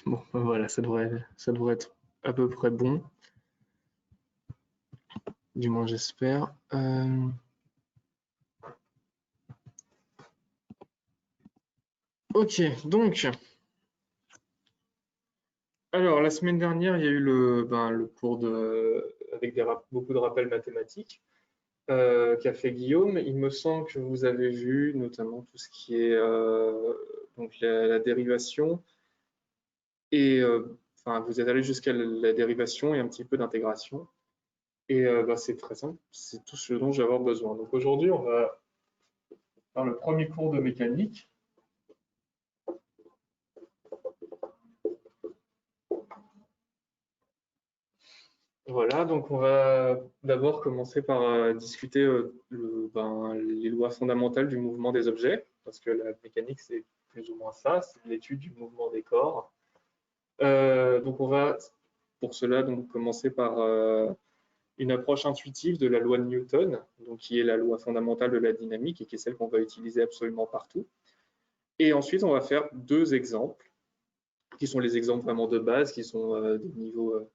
Bon, ben voilà, ça devrait être à peu près bon, du moins j'espère. Ok, donc, alors la semaine dernière, il y a eu le cours avec beaucoup de rappels mathématiques qu'a fait Guillaume. Il me semble que vous avez vu notamment tout ce qui est donc la dérivation et enfin vous êtes allé jusqu'à la dérivation et un petit peu d'intégration. Et bah, c'est très simple, c'est tout ce dont je vais avoir besoin. Donc aujourd'hui, on va faire le premier cours de mécanique. Voilà, donc on va d'abord commencer par discuter les lois fondamentales du mouvement des objets, parce que la mécanique, c'est plus ou moins ça, c'est l'étude du mouvement des corps. Donc on va, pour cela, donc commencer par une approche intuitive de la loi de Newton, donc qui est la loi fondamentale de la dynamique et qui est celle qu'on va utiliser absolument partout. Et ensuite, on va faire deux exemples, qui sont les exemples vraiment de base, qui sont des niveaux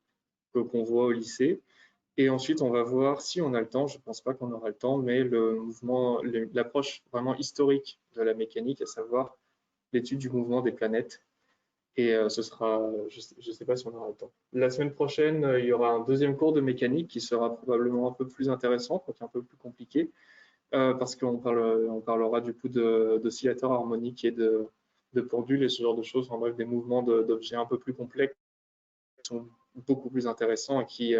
qu'on voit au lycée. Et ensuite, on va voir si on a le temps, je ne pense pas qu'on aura le temps, mais l'approche vraiment historique de la mécanique, à savoir l'étude du mouvement des planètes. Et ce sera, je ne sais pas si on aura le temps. La semaine prochaine, il y aura un deuxième cours de mécanique qui sera probablement un peu plus intéressant, quoique un peu plus compliqué, parce qu'on parlera du coup d'oscillateurs harmoniques et de pendules et ce genre de choses, en bref, des mouvements d'objets un peu plus complexes qui sont beaucoup plus intéressants et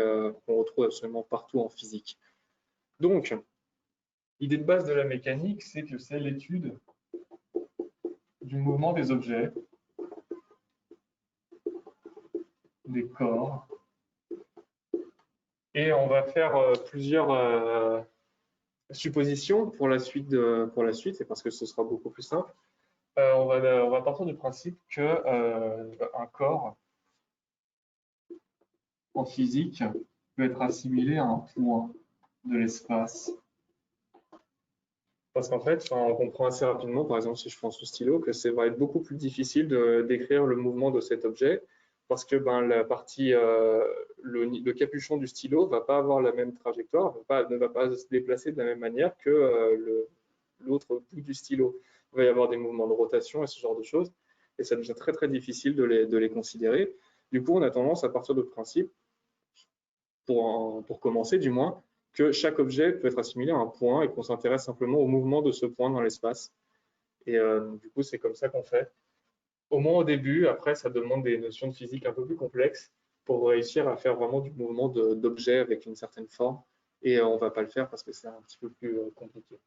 qu'on retrouve absolument partout en physique. Donc, l'idée de base de la mécanique, c'est que c'est l'étude du mouvement des objets, des corps, et on va faire plusieurs suppositions pour la suite, c'est parce que ce sera beaucoup plus simple. On va partir du principe que un corps en physique peut être assimilé à un point de l'espace. Parce qu'en fait, on comprend assez rapidement, par exemple, si je prends ce stylo, que ça va être beaucoup plus difficile de décrire le mouvement de cet objet, parce que la partie, le capuchon du stylo ne va pas avoir la même trajectoire, ne va pas se déplacer de la même manière que l'autre bout du stylo. Il va y avoir des mouvements de rotation et ce genre de choses, et ça devient très très difficile de les considérer. Du coup, on a tendance à partir de principe, pour commencer du moins, que chaque objet peut être assimilé à un point et qu'on s'intéresse simplement au mouvement de ce point dans l'espace. Et du coup, c'est comme ça qu'on fait. Au moins au début, après, ça demande des notions de physique un peu plus complexes pour réussir à faire vraiment du mouvement d'objets avec une certaine forme. Et on ne va pas le faire parce que c'est un petit peu plus compliqué.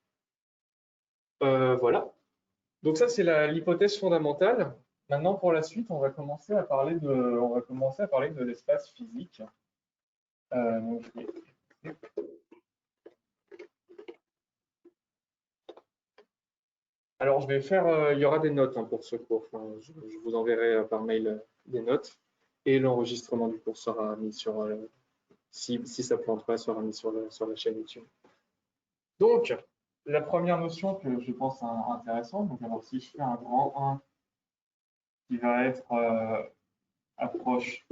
Voilà. Donc ça, c'est l'hypothèse fondamentale. Maintenant, pour la suite, on va commencer à parler de l'espace physique. Donc, alors, il y aura des notes pour ce cours. Enfin, je vous enverrai par mail des notes et l'enregistrement du cours sera mis si ça ne plante pas, sera mis sur la chaîne YouTube. Donc, la première notion que je pense intéressante, donc alors si je fais un grand 1 qui va être approche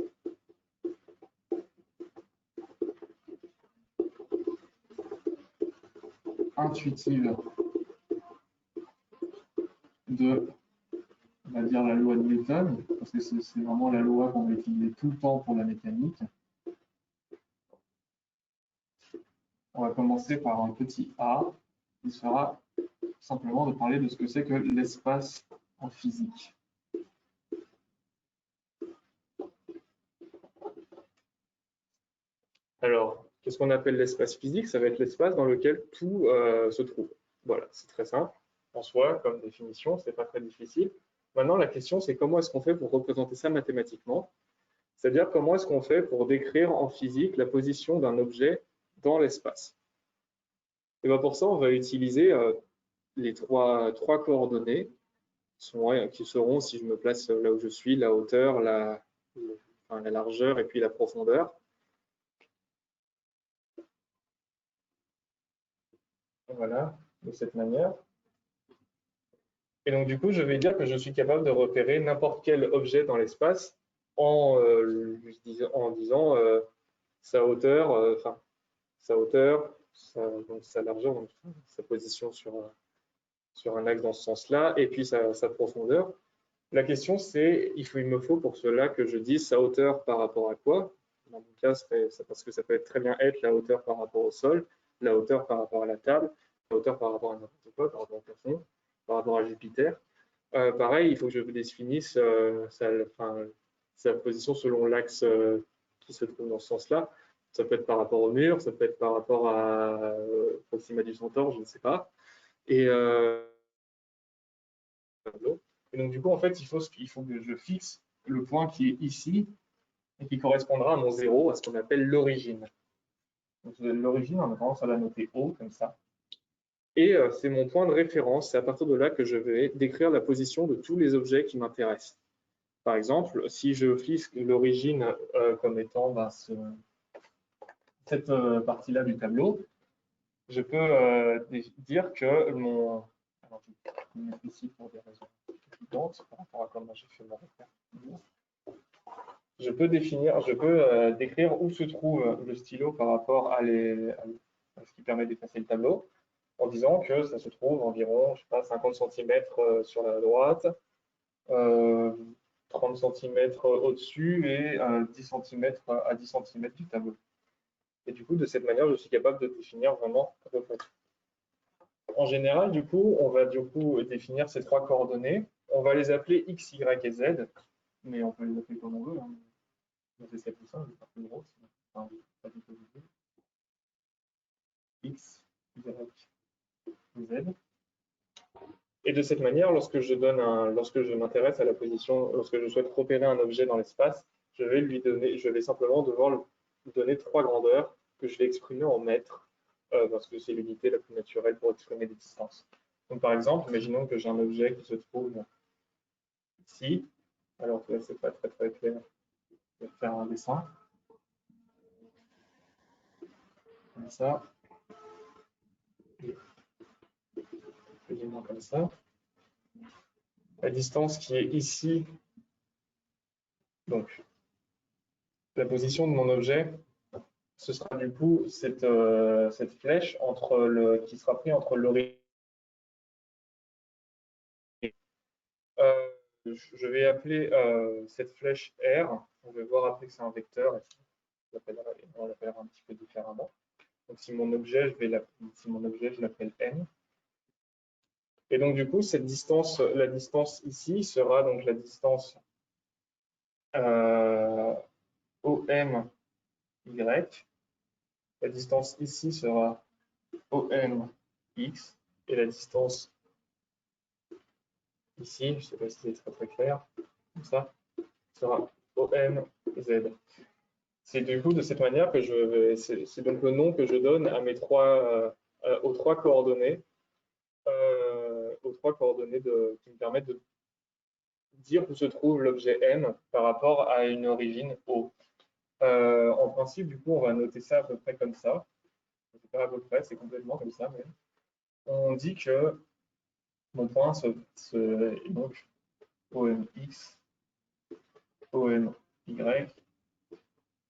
intuitive de, on va dire, la loi de Newton, parce que c'est vraiment la loi qu'on va utiliser tout le temps pour la mécanique. On va commencer par un petit a qui sera simplement de parler de ce que c'est que l'espace en physique. Alors, qu'est-ce qu'on appelle l'espace physique? Ça va être l'espace dans lequel tout se trouve. Voilà, c'est très simple en soi comme définition, c'est pas très difficile. Maintenant, la question, c'est comment est-ce qu'on fait pour représenter ça mathématiquement? C'est-à-dire comment est-ce qu'on fait pour décrire en physique la position d'un objet dans l'espace? Et bien pour ça, on va utiliser les trois coordonnées qui seront, si je me place là où je suis, la hauteur, la largeur et puis la profondeur. Voilà, de cette manière. Et donc, du coup, je vais dire que je suis capable de repérer n'importe quel objet dans l'espace en disant sa hauteur, donc sa largeur, donc sa position sur un axe dans ce sens-là, et puis sa profondeur. La question, c'est, il me faut pour cela que je dise sa hauteur par rapport à quoi. Dans mon cas, parce que ça peut très bien être la hauteur par rapport au sol, la hauteur par rapport à la table, la hauteur par rapport à n'importe quoi, par rapport au plafond, par rapport à Jupiter. Pareil, il faut que je définisse sa position selon l'axe qui se trouve dans ce sens-là. Ça peut être par rapport au mur, ça peut être par rapport à Proxima du Centaure, je ne sais pas. Et donc, du coup, en fait, il faut que je fixe le point qui est ici et qui correspondra à mon zéro, à ce qu'on appelle l'origine. L'origine, on a tendance à la noter O, comme ça. Et c'est mon point de référence. C'est à partir de là que je vais décrire la position de tous les objets qui m'intéressent. Par exemple, si je fixe l'origine comme étant cette partie-là du tableau, je peux dire que mon... Alors, je vais le mettre ici pour des raisons évidentes par rapport à comment j'ai fait mon repère. Je peux décrire où se trouve le stylo par rapport à ce qui permet d'effacer le tableau, en disant que ça se trouve environ, je sais pas, 50 cm sur la droite, 30 cm au-dessus et 10 cm à 10 cm du tableau. Et du coup, de cette manière, je suis capable de définir vraiment à peu près tout. En général, du coup, on va définir ces trois coordonnées. On va les appeler X, Y et Z, mais on peut les appeler comme on veut. Hein. C'est plus simple, c'est pas plus gros. Enfin, pas du tout. X, Y, Z. Et de cette manière, lorsque je m'intéresse à la position, lorsque je souhaite repérer un objet dans l'espace, je vais simplement devoir lui donner trois grandeurs que je vais exprimer en mètres, parce que c'est l'unité la plus naturelle pour exprimer des distances. Donc par exemple, imaginons que j'ai un objet qui se trouve ici. Alors là, c'est pas très très clair. Je vais faire un dessin. Comme ça. Plus ou moins comme ça. La distance qui est ici, donc la position de mon objet, ce sera du coup cette flèche qui sera prise entre l'origine. Je vais appeler cette flèche R. On va voir après que c'est un vecteur. On l'appellera un petit peu différemment. Donc si mon objet, je l'appelle N. Et donc du coup, la distance ici sera donc la distance OM Y. La distance ici sera OM X. Et la distance ici, je ne sais pas si c'est très très clair, comme ça, sera OM Z. C'est du coup de cette manière que c'est donc le nom que je donne à aux trois coordonnées, qui me permettent de dire où se trouve l'objet M par rapport à une origine O. En principe, du coup, on va noter ça à peu près comme ça. C'est pas à peu près, c'est complètement comme ça, mais on dit que mon point est donc OMX, OMY,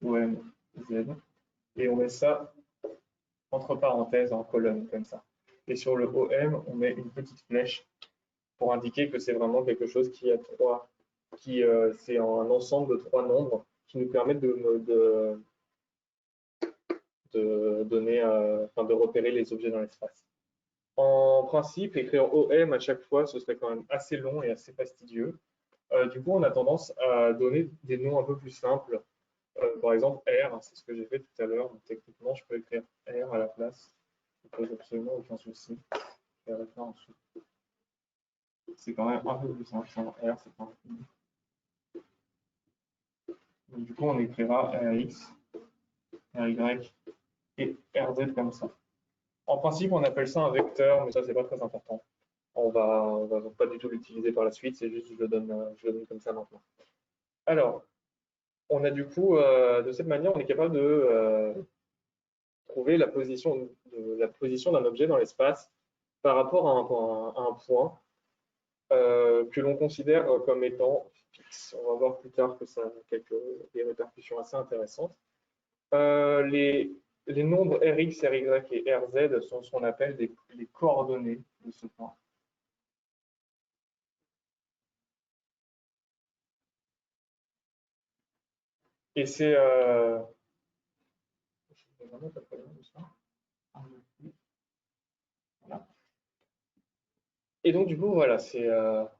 OMZ, et on met ça entre parenthèses en colonne comme ça. Et sur le OM, on met une petite flèche pour indiquer que c'est vraiment quelque chose qui a c'est un ensemble de trois nombres qui nous permettent de repérer les objets dans l'espace. En principe, écrire OM à chaque fois, ce serait quand même assez long et assez fastidieux. Du coup, on a tendance à donner des noms un peu plus simples. Par exemple, R, c'est ce que j'ai fait tout à l'heure. Techniquement, je peux écrire R à la place. Ça pose absolument aucun souci. Je vais en dessous. C'est quand même un peu plus simple sans R, c'est pas donc, du coup, on écrira RX, RY et RZ comme ça. En principe, on appelle ça un vecteur, mais ça, c'est pas très important. On va pas du tout l'utiliser par la suite, c'est juste je le donne comme ça maintenant. Alors, on a du coup, de cette manière, on est capable de trouver la position d'un objet dans l'espace par rapport à un point. que l'on considère comme étant fixes. On va voir plus tard que ça a des répercussions assez intéressantes. Les nombres Rx, Ry et Rz sont ce qu'on appelle les coordonnées de ce point. Et c'est... Voilà. Et donc, du coup, voilà, c'est à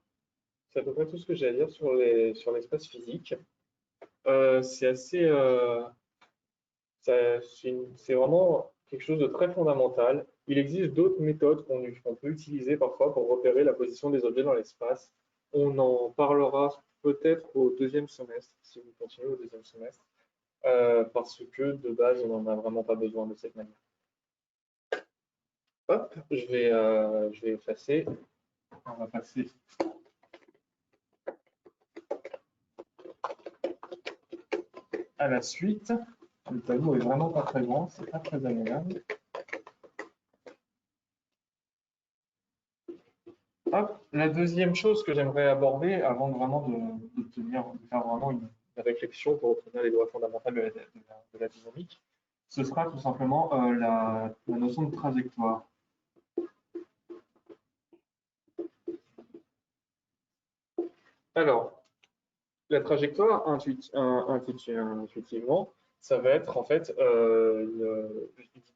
peu près tout ce que j'ai à dire sur l'espace physique. C'est assez... c'est vraiment quelque chose de très fondamental. Il existe d'autres méthodes qu'on peut utiliser parfois pour repérer la position des objets dans l'espace. On en parlera peut-être au deuxième semestre, si vous continuez au deuxième semestre, parce que de base, on n'en a vraiment pas besoin de cette manière. Hop, je vais effacer. On va passer à la suite. Le tableau est vraiment pas très grand, c'est pas très agréable. Hop, la deuxième chose que j'aimerais aborder avant de faire vraiment une réflexion pour obtenir les lois fondamentales de la dynamique, ce sera tout simplement la notion de trajectoire. Alors, la trajectoire, intuitivement, ça va être en fait,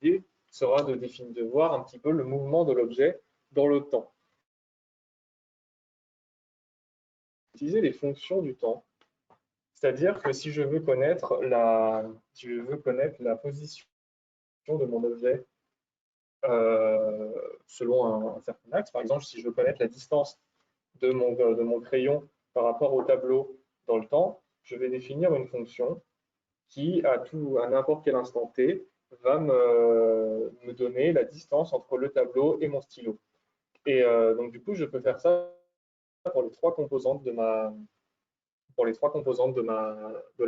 l'idée sera de voir un petit peu le mouvement de l'objet dans le temps. Utiliser les fonctions du temps. C'est-à-dire que si je veux connaître la position de mon objet selon un certain axe, par exemple, si je veux connaître la distance de mon crayon par rapport au tableau dans le temps, je vais définir une fonction qui, à n'importe quel instant t, va me donner la distance entre le tableau et mon stylo. Et donc, du coup, je peux faire ça pour les trois composantes de la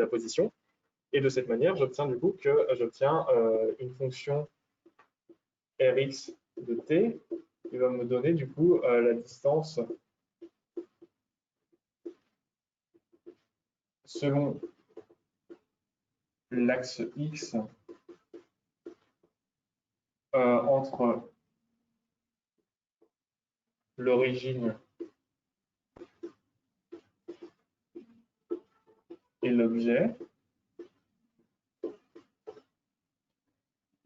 position. Et de cette manière, j'obtiens du coup une fonction Rx de t qui va me donner du coup la distance selon l'axe x entre l'origine et l'objet.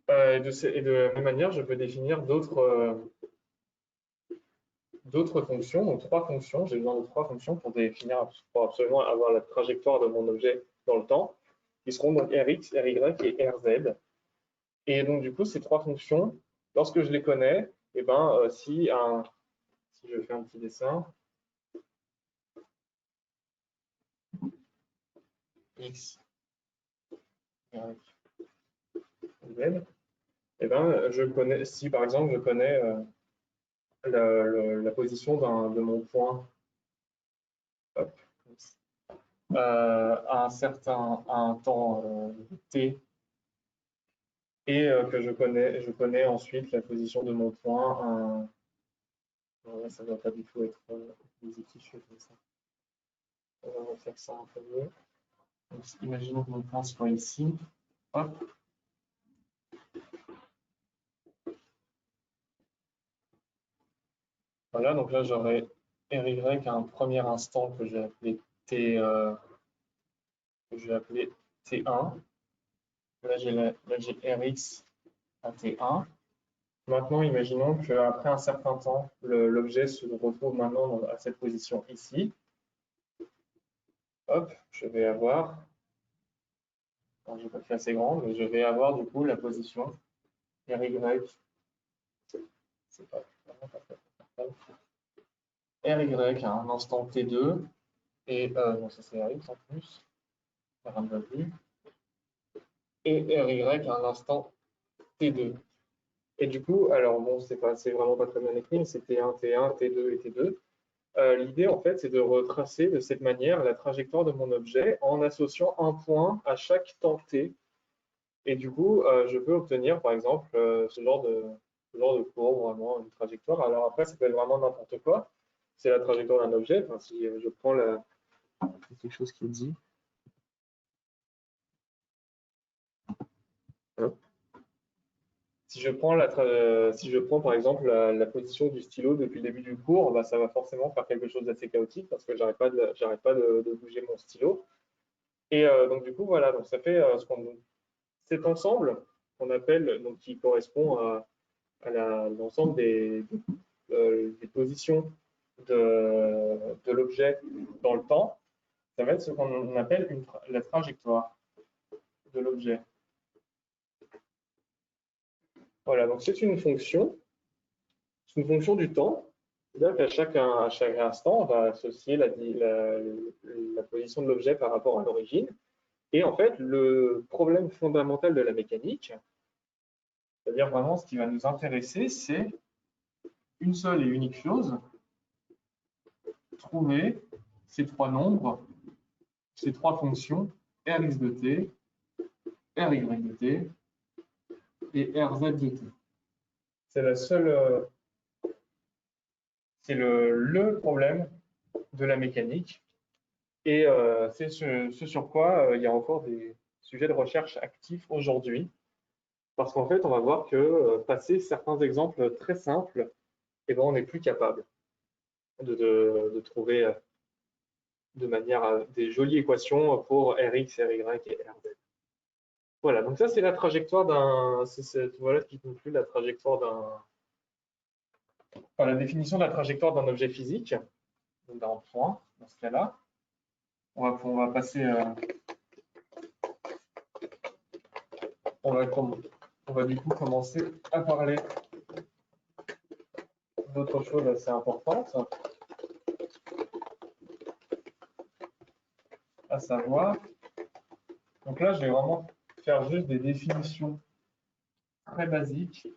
Et de la même manière, je peux définir d'autres fonctions, donc trois fonctions. J'ai besoin de trois fonctions pour absolument avoir la trajectoire de mon objet dans le temps, qui seront donc Rx, Ry et Rz. Et donc, du coup, ces trois fonctions, lorsque je les connais, et ben, si je fais un petit dessin, X, Y, Z, et ben, si par exemple je connais la position de mon point hop, à un temps t, et que je connais ensuite la position de mon point. Ouais, ça ne doit pas du tout être positif comme ça. On va faire ça un peu mieux. Donc, imaginons que mon point soit ici. Hop. Voilà, donc là j'aurai Ry à un premier instant que j'ai appelé T1. Là j'ai Rx à T1. Maintenant, imaginons qu'après un certain temps, l'objet se retrouve maintenant à cette position ici. Hop, je vais avoir, je n'ai pas fait assez grand, mais je vais avoir du coup la position Ry, c'est pas Ry à un instant T2, et non, ça c'est Rx en plus, ça ne va plus, et Ry à un instant T2. Et du coup, alors bon, c'est vraiment pas très bien écrit, mais c'est T1, T1, T2 et T2. L'idée, en fait, c'est de retracer de cette manière la trajectoire de mon objet en associant un point à chaque temps t. Et du coup, je peux obtenir, par exemple, ce genre de courbe, vraiment une trajectoire. Alors après, ça peut être vraiment n'importe quoi. c'est la trajectoire d'un objet. Enfin, si je prends la... C'est quelque chose qui est dit. Hop. Si je prends par exemple la position du stylo depuis le début du cours, bah, ça va forcément faire quelque chose d'assez chaotique parce que j'arrête pas de bouger mon stylo. Et donc du coup voilà, donc ça fait cet ensemble qu'on appelle, donc qui correspond à l'ensemble des positions de l'objet dans le temps. Ça va être ce qu'on appelle la trajectoire de l'objet. Voilà, donc c'est une fonction du temps. C'est-à-dire qu'à chaque instant, on va associer la position de l'objet par rapport à l'origine. Et en fait, le problème fondamental de la mécanique, c'est-à-dire vraiment ce qui va nous intéresser, c'est une seule et unique chose, trouver ces trois nombres, ces trois fonctions, Rx de t, Ry de t et Rz de t. C'est la seule, c'est le problème de la mécanique. Et c'est ce sur quoi il y a encore des sujets de recherche actifs aujourd'hui. Parce qu'en fait, on va voir que passer certains exemples très simples, eh ben, on n'est plus capable de trouver de manière des jolies équations pour Rx, Ry et Rz. Voilà, donc ça c'est la trajectoire voilà ce qui conclut la trajectoire la définition de la trajectoire d'un objet physique, d'un point, dans ce cas-là. On va passer, on va du coup commencer à parler d'autres choses assez importantes, à savoir, donc là je vais vraiment faire juste des définitions très basiques.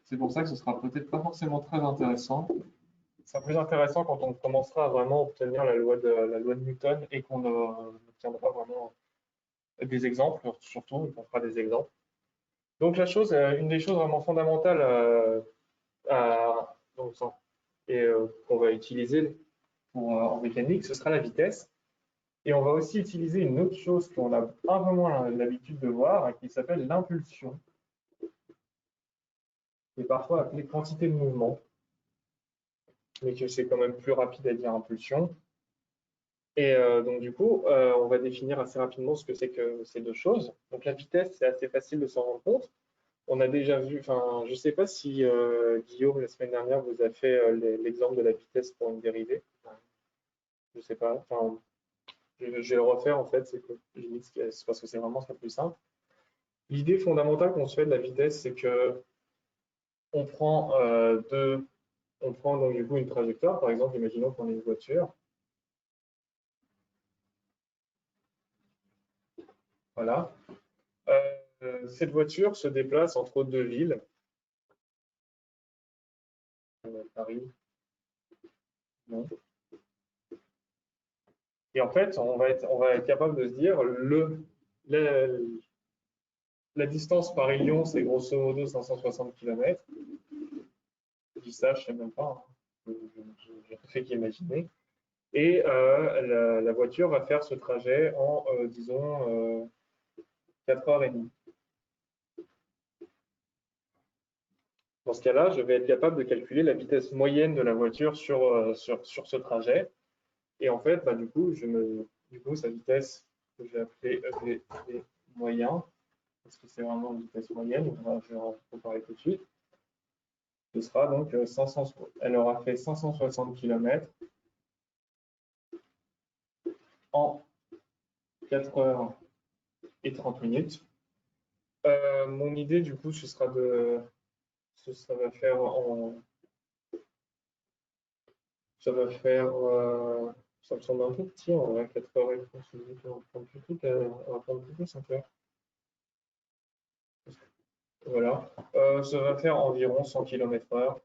C'est pour ça que ce sera peut-être pas forcément très intéressant. Ce sera plus intéressant quand on commencera à vraiment obtenir la loi de Newton et qu'on obtiendra vraiment des exemples, surtout, on fera des exemples. Donc une des choses vraiment fondamentales qu'on va utiliser en mécanique, ce sera la vitesse. Et on va aussi utiliser une autre chose qu'on a un peu moins l'habitude de voir, qui s'appelle l'impulsion, qui est parfois appelée quantité de mouvement, mais que c'est quand même plus rapide à dire impulsion. Et donc du coup, on va définir assez rapidement ce que c'est que ces deux choses. Donc la vitesse, c'est assez facile de s'en rendre compte. On a déjà vu, enfin, je ne sais pas si Guillaume, la semaine dernière, vous a fait l'exemple de la vitesse pour une dérivée. Je ne sais pas. Enfin, je vais le refaire en fait, c'est parce que c'est vraiment ce qui est plus simple. L'idée fondamentale qu'on se fait de la vitesse, c'est que on prend donc du coup une trajectoire. Par exemple, imaginons qu'on ait une voiture. Voilà. Cette voiture se déplace entre deux villes. Paris. Non. Et en fait, on va être capable de se dire la distance Paris-Lyon, c'est grosso modo 560 km. Je dis ça, je ne sais même pas. Hein. Je ne fais qu'imaginer. Et la voiture va faire ce trajet en, disons, 4h30. Dans ce cas-là, je vais être capable de calculer la vitesse moyenne de la voiture sur ce trajet. Et en fait, bah, du coup, sa vitesse, que je vais appeler V moyen, parce que c'est vraiment une vitesse moyenne, je vais en comparer tout de suite. Ce sera donc 500, elle aura fait 560 km en 4h30. Mon idée, du coup, ça va faire ça me semble un peu petit en vrai, 4h30, on va prendre plutôt 5h. Voilà, ça va faire environ 100 km/h.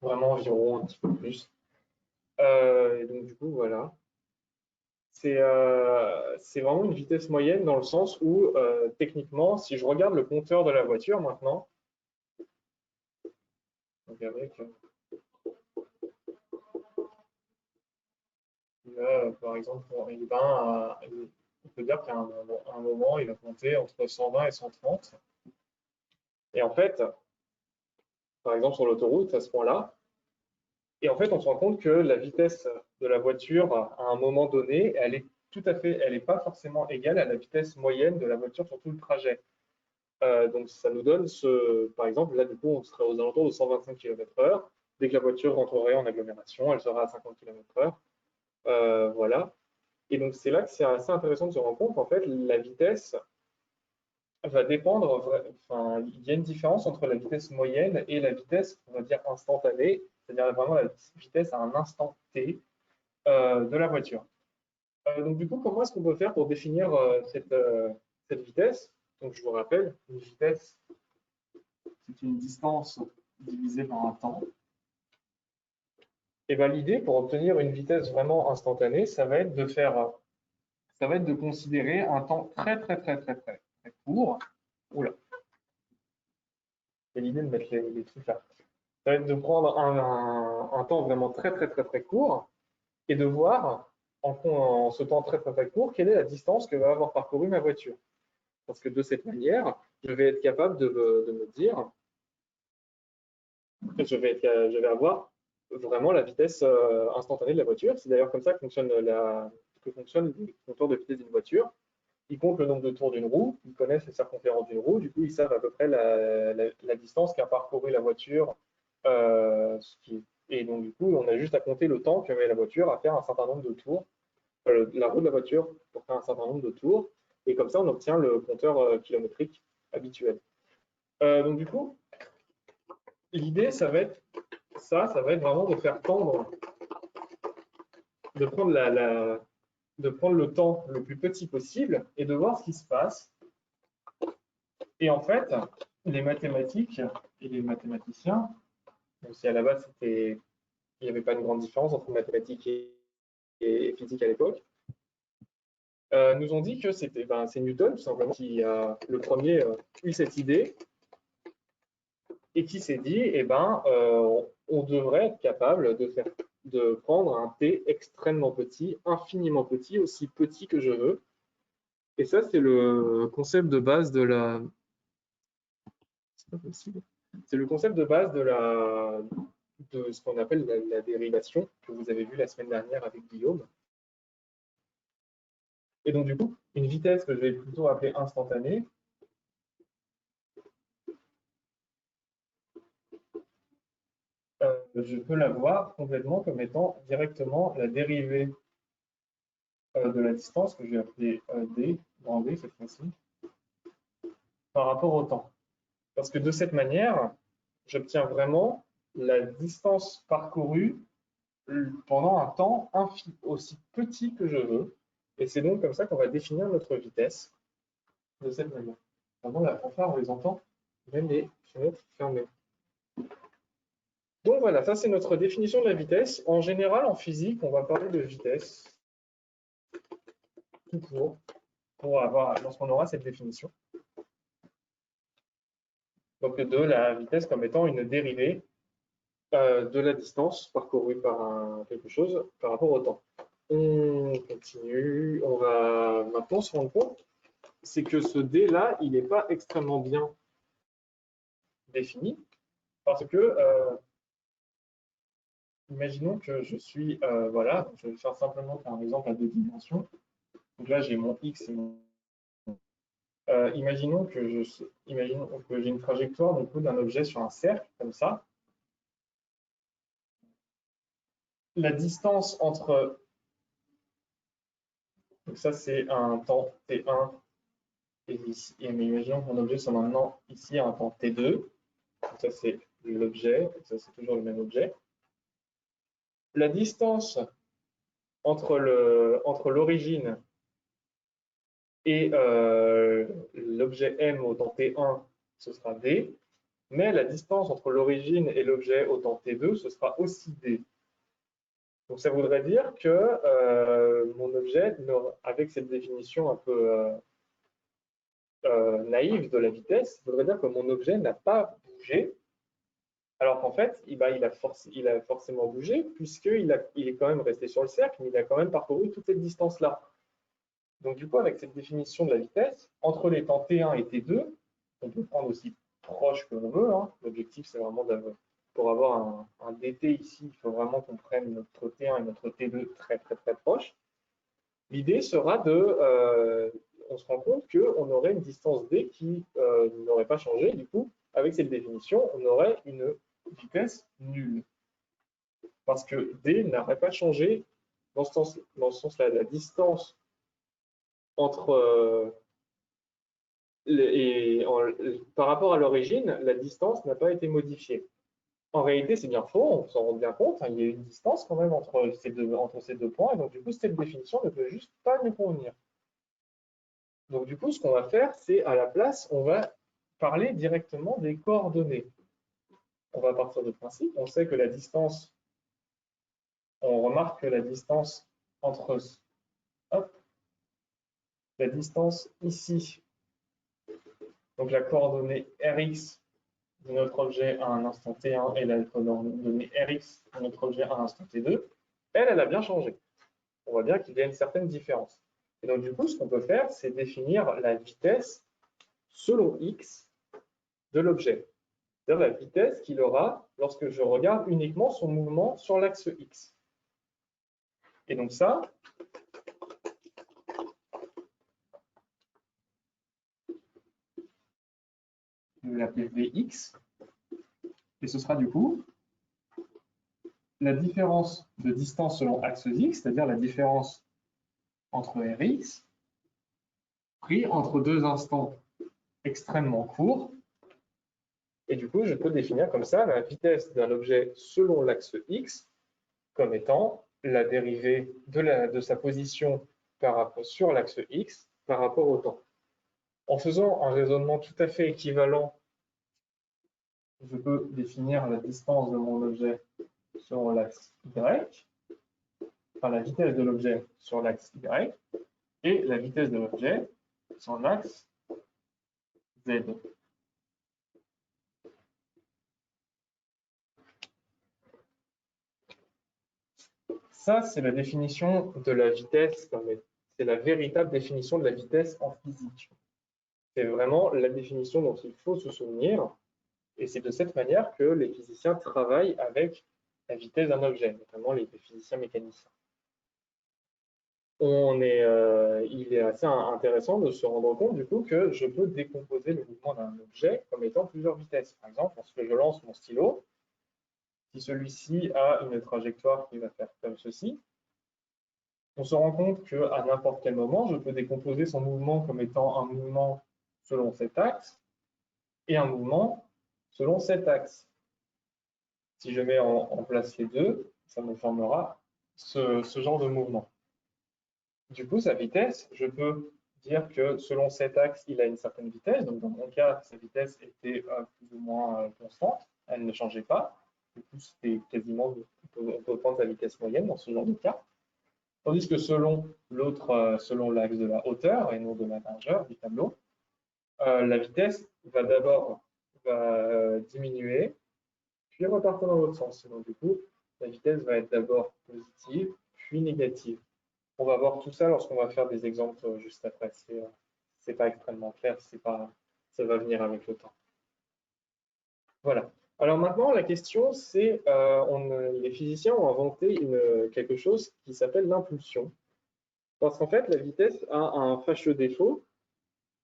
Vraiment environ un petit peu plus. Et donc du coup, voilà. C'est vraiment une vitesse moyenne dans le sens où, techniquement, si je regarde le compteur de la voiture maintenant, Donc avec, par exemple, on peut dire qu'à un moment, il va compter entre 120 et 130. Et en fait, par exemple, sur l'autoroute, à ce point-là, et en fait, on se rend compte que la vitesse de la voiture, à un moment donné, elle n'est pas forcément égale à la vitesse moyenne de la voiture sur tout le trajet. Donc, ça nous donne par exemple, là, du coup, on serait aux alentours de 125 km/h. Dès que la voiture rentrerait en agglomération, elle sera à 50 km/h. Voilà. Et donc, c'est là que c'est assez intéressant de se rendre compte qu'en fait, la vitesse va dépendre, enfin, il y a une différence entre la vitesse moyenne et la vitesse, on va dire, instantanée, c'est-à-dire vraiment la vitesse à un instant T de la voiture. Donc, du coup, comment est-ce qu'on peut faire pour définir cette vitesse? Donc, je vous rappelle, une vitesse, c'est une distance divisée par un temps. Et bien, l'idée pour obtenir une vitesse vraiment instantanée, ça va être de considérer un temps très court. Oula, c'est l'idée de mettre les trucs là. Ça va être de prendre un temps vraiment très court et de voir en ce temps très court quelle est la distance que va avoir parcouru ma voiture. Parce que de cette manière, je vais être capable de me dire que je vais avoir vraiment la vitesse instantanée de la voiture. C'est d'ailleurs comme ça que fonctionne le compteur de vitesse d'une voiture. Ils comptent le nombre de tours d'une roue, ils connaissent les circonférences d'une roue, du coup ils savent à peu près la distance qu'a parcouru la voiture. Et donc du coup, on a juste à compter le temps que met la voiture à faire un certain nombre de tours, la roue de la voiture pour faire un certain nombre de tours, et comme ça on obtient le compteur kilométrique habituel. Donc du coup, l'idée ça va être vraiment de faire tendre, de prendre le temps le plus petit possible et de voir ce qui se passe. Et en fait, les mathématiques et les mathématiciens, même si à la base il n'y avait pas une grande différence entre mathématiques et physique à l'époque, nous ont dit que c'est Newton tout simplement qui a le premier eu cette idée et qui s'est dit on devrait être capable de prendre un t extrêmement petit, infiniment petit, aussi petit que je veux. Et ça, c'est le concept de base de la. C'est pas possible. C'est le concept de base de ce qu'on appelle la dérivation, que vous avez vu la semaine dernière avec Guillaume. Et donc, du coup, une vitesse que je vais plutôt appeler instantanée, je peux la voir complètement comme étant directement la dérivée de la distance, que je vais appeler d, grand D cette fois-ci, par rapport au temps. Parce que de cette manière, j'obtiens vraiment la distance parcourue pendant un temps aussi petit que je veux. Et c'est donc comme ça qu'on va définir notre vitesse de cette manière. Avant la fanfare, on les entend, même les fenêtres fermées. Donc voilà, ça c'est notre définition de la vitesse. En général, en physique, on va parler de vitesse tout court lorsqu'on aura cette définition. Donc de la vitesse comme étant une dérivée de la distance parcourue par quelque chose par rapport au temps. On continue, on va maintenant se rendre compte, c'est que ce D là, il n'est pas extrêmement bien défini, parce que imaginons que je suis, voilà, je vais faire simplement un exemple à deux dimensions. Donc là, j'ai mon X et mon. Imaginons que j'ai une trajectoire d'un objet sur un cercle, comme ça. La distance entre. Donc ça, c'est un temps T1 et ici. Mais imaginons que mon objet soit maintenant ici à un temps T2. Donc ça, c'est l'objet. Ça, c'est toujours le même objet. La distance entre l'origine et l'objet M au temps T1, ce sera D. Mais la distance entre l'origine et l'objet au temps T2, ce sera aussi D. Donc ça voudrait dire que mon objet, avec cette définition un peu naïve de la vitesse, ça voudrait dire que mon objet n'a pas bougé Alors qu'en fait, il a forcément bougé, puisqu'il est quand même resté sur le cercle, mais il a quand même parcouru toute cette distance-là. Donc du coup, avec cette définition de la vitesse, entre les temps T1 et T2, on peut prendre aussi proche que l'on veut. Hein. L'objectif, c'est vraiment pour avoir un dt ici, il faut vraiment qu'on prenne notre T1 et notre T2 très très très proches. L'idée sera on se rend compte qu'on aurait une distance d qui n'aurait pas changé. Du coup, avec cette définition, on aurait une vitesse nulle. Parce que d n'aurait pas changé dans ce sens-là. La distance entre par rapport à l'origine, la distance n'a pas été modifiée. En réalité, c'est bien faux, on s'en rend bien compte, hein, il y a une distance quand même entre ces deux points, et donc du coup, cette définition ne peut juste pas nous convenir. Donc du coup, ce qu'on va faire, c'est à la place, on va parler directement des coordonnées. On va partir de principe, on sait que la distance, on remarque que la distance entre, hop, la distance ici, donc la coordonnée Rx de notre objet à un instant T1 et la coordonnée Rx de notre objet à un instant T2, elle a bien changé. On voit bien qu'il y a une certaine différence. Et donc, du coup, ce qu'on peut faire, c'est définir la vitesse selon x de l'objet. C'est-à-dire la vitesse qu'il aura lorsque je regarde uniquement son mouvement sur l'axe x. Et donc ça, je vais l'appeler Vx. Et ce sera du coup la différence de distance selon axe x, c'est-à-dire la différence entre Rx, pris entre deux instants extrêmement courts. Et du coup, je peux définir comme ça la vitesse d'un objet selon l'axe x comme étant la dérivée de sa position sur l'axe x par rapport au temps. En faisant un raisonnement tout à fait équivalent, je peux définir la distance de mon objet sur l'axe y, enfin la vitesse de l'objet sur l'axe y, et la vitesse de l'objet sur l'axe z. Ça, c'est la définition de la vitesse, c'est la véritable définition de la vitesse en physique. C'est vraiment la définition dont il faut se souvenir, et c'est de cette manière que les physiciens travaillent avec la vitesse d'un objet, notamment les physiciens mécaniciens. Il est assez intéressant de se rendre compte du coup que je peux décomposer le mouvement d'un objet comme étant plusieurs vitesses. Par exemple, lorsque je lance mon stylo, si celui-ci a une trajectoire qui va faire comme ceci, on se rend compte qu'à n'importe quel moment, je peux décomposer son mouvement comme étant un mouvement selon cet axe et un mouvement selon cet axe. Si je mets en place les deux, ça me formera ce genre de mouvement. Du coup, sa vitesse, je peux dire que selon cet axe, il a une certaine vitesse. Donc, dans mon cas, sa vitesse était plus ou moins constante. Elle ne changeait pas. Du coup, c'était quasiment, on peut prendre sa vitesse moyenne dans ce genre de cas. Tandis que selon l'autre, selon l'axe de la hauteur et non de la largeur du tableau, la vitesse va d'abord diminuer, puis repartir dans l'autre sens. Donc, du coup, la vitesse va être d'abord positive, puis négative. On va voir tout ça lorsqu'on va faire des exemples juste après. C'est pas extrêmement clair, ça va venir avec le temps. Voilà. Alors maintenant, la question, c'est, les physiciens ont inventé quelque chose qui s'appelle l'impulsion. Parce qu'en fait, la vitesse a un fâcheux défaut,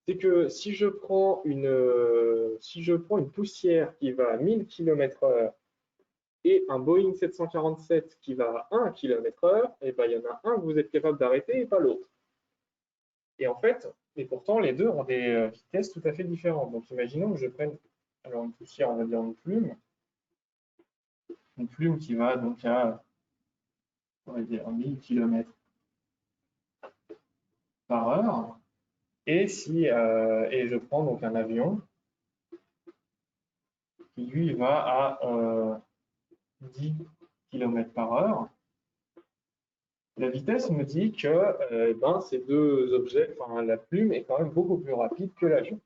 c'est que si je prends une poussière qui va à 1000 km/h et un Boeing 747 qui va à 1 km/h, et ben, il y en a un que vous êtes capable d'arrêter et pas l'autre. Et en fait, et pourtant, les deux ont des vitesses tout à fait différentes. Donc, imaginons que je prenne alors une poussière, on va dire une plume qui va donc à, on va dire, 1000 km/h. Et je prends donc un avion qui lui va à 10 km/h. La vitesse me dit que ces deux objets, enfin la plume est quand même beaucoup plus rapide que l'avion.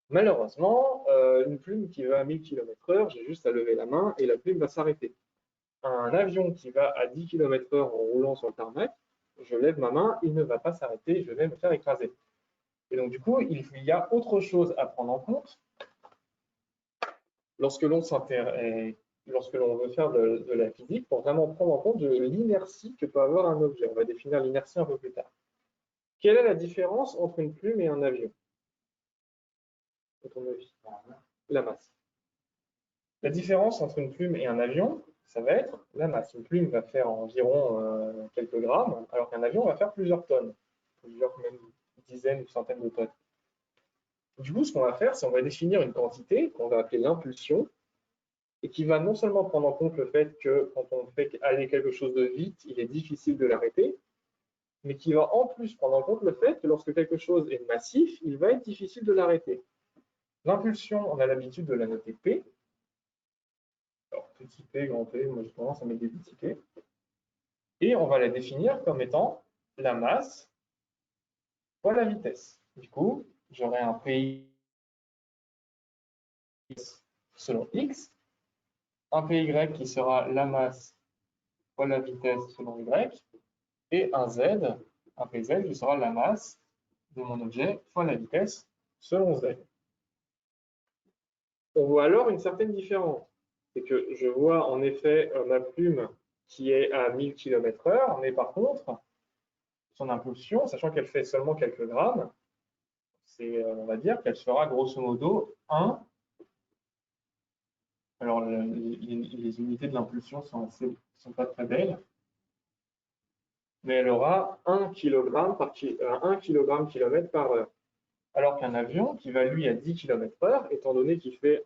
Malheureusement, une plume qui va à 1000 km/h, j'ai juste à lever la main et la plume va s'arrêter. Un avion qui va à 10 km/h en roulant sur le tarmac, je lève ma main, il ne va pas s'arrêter, je vais me faire écraser. Et donc, du coup, il y a autre chose à prendre en compte lorsque l'on veut faire de la physique, pour vraiment prendre en compte de l'inertie que peut avoir un objet. On va définir l'inertie un peu plus tard. Quelle est la différence entre une plume et un avion, à ton avis? La masse. La différence entre une plume et un avion, ça va être la masse. Une plume va faire environ quelques grammes, alors qu'un avion va faire plusieurs tonnes, plusieurs même dizaines ou centaines de tonnes. Du coup, ce qu'on va faire, c'est qu'on va définir une quantité qu'on va appeler l'impulsion, et qui va non seulement prendre en compte le fait que quand on fait aller quelque chose de vite, il est difficile de l'arrêter, mais qui va en plus prendre en compte le fait que lorsque quelque chose est massif, il va être difficile de l'arrêter. L'impulsion, on a l'habitude de la noter P. Alors, petit p, grand P, moi j'ai tendance à mettre des petits p. Et on va la définir comme étant la masse fois la vitesse. Du coup, j'aurai un PI selon x, un PY qui sera la masse fois la vitesse selon y, et un Z, un PZ qui sera la masse de mon objet fois la vitesse selon Z. On voit alors une certaine différence. C'est que je vois en effet ma plume qui est à 1000 km/h, mais par contre, son impulsion, sachant qu'elle fait seulement quelques grammes, on va dire qu'elle sera grosso modo 1. Alors, les unités de l'impulsion sont pas très belles, mais elle aura 1 kg km par heure. Alors qu'un avion qui va lui à 10 km/h, étant donné qu'il fait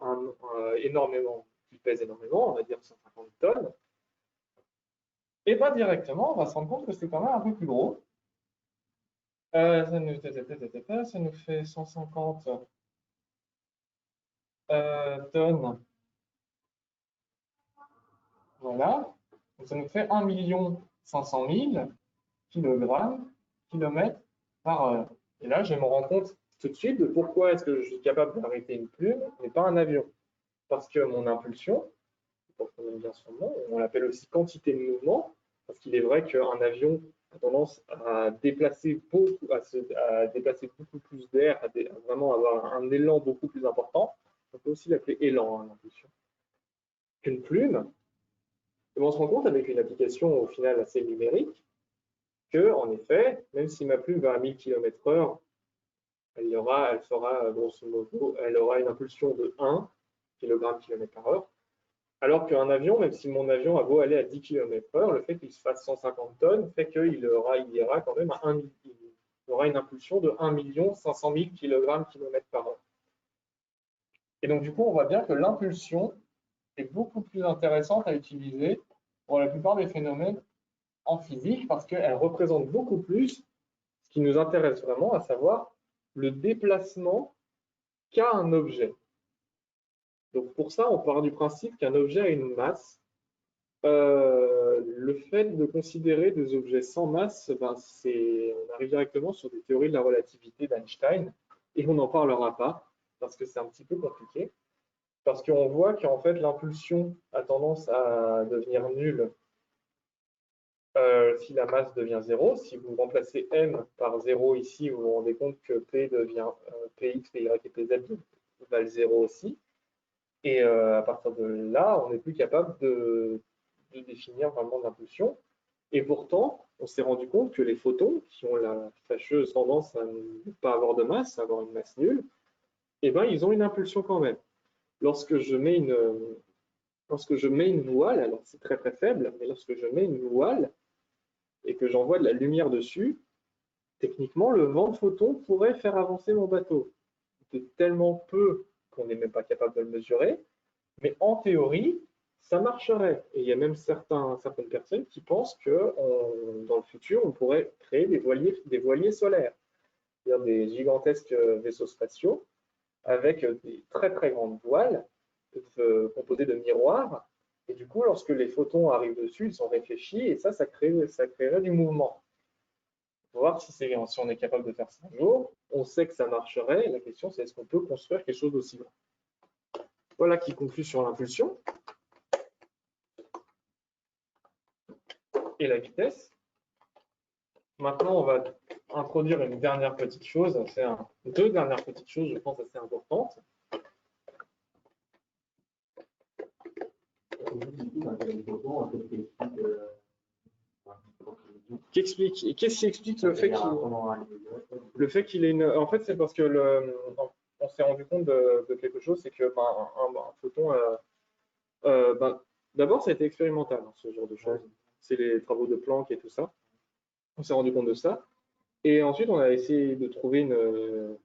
énormément, qu'il pèse énormément, on va dire 150 tonnes, et bien directement, on va se rendre compte que c'est quand même un peu plus gros. Ça nous fait 150 tonnes. Voilà. Donc ça nous fait 1 500 000 kg, kilomètres par heure. Et là, je me rends compte tout de suite de pourquoi est-ce que je suis capable d'arrêter une plume, mais pas un avion. Parce que mon impulsion, pour qu'on aime bien son nom, on l'appelle aussi quantité de mouvement, parce qu'il est vrai qu'un avion a tendance à déplacer beaucoup plus d'air, à vraiment avoir un élan beaucoup plus important. On peut aussi l'appeler élan, l'impulsion. Qu'une plume, et on se rend compte avec une application au final assez numérique que, en effet, même si ma plume va à 1000 km/h, elle fera grosso modo, elle aura une impulsion de 1 kg/h, alors qu'un avion, même si mon avion a beau aller à 10 km/h, le fait qu'il se fasse 150 tonnes fait qu'il ira quand même à il aura une impulsion de 1 500 000 kg/h. Et donc, du coup, on voit bien que l'impulsion est beaucoup plus intéressante à utiliser pour la plupart des phénomènes en physique parce qu'elle représente beaucoup plus ce qui nous intéresse vraiment, à savoir le déplacement qu'a un objet. Donc pour ça, on part du principe qu'un objet a une masse. Le fait de considérer des objets sans masse, ben on arrive directement sur des théories de la relativité d'Einstein et on n'en parlera pas parce que c'est un petit peu compliqué. Parce qu'on voit qu'en fait l'impulsion a tendance à devenir nulle si la masse devient 0. Si vous remplacez m par 0 ici, vous vous rendez compte que P devient Px, Py et Pz valent 0 aussi. Et à partir de là, on n'est plus capable de définir vraiment l'impulsion. Et pourtant, on s'est rendu compte que les photons, qui ont la fâcheuse tendance à ne pas avoir de masse, à avoir une masse nulle, eh ben, ils ont une impulsion quand même. Lorsque je mets une voile, alors c'est très très faible, mais lorsque je mets une voile et que j'envoie de la lumière dessus, techniquement, le vent de photons pourrait faire avancer mon bateau. C'est tellement peu qu'on n'est même pas capable de le mesurer, mais en théorie, ça marcherait. Et il y a même certaines personnes qui pensent que dans le futur, on pourrait créer des voiliers solaires, c'est-à-dire des gigantesques vaisseaux spatiaux avec des très très grandes voiles composées de miroirs. Et du coup, lorsque les photons arrivent dessus, ils sont réfléchis et ça créerait du mouvement. Pour voir si on est capable de faire ça un jour. On sait que ça marcherait. La question, c'est est-ce qu'on peut construire quelque chose d'aussi grand? Voilà qui conclut sur l'impulsion et la vitesse. Maintenant, on va introduire une dernière petite chose, deux dernières petites choses, je pense, assez importantes. Qu'est-ce qui explique le fait qu'il ait une... En fait, c'est parce que on s'est rendu compte de quelque chose, c'est que un photon... d'abord, ça a été expérimental, hein, ce genre de choses. C'est les travaux de Planck et tout ça. On s'est rendu compte de ça. Et ensuite, on a essayé de trouver une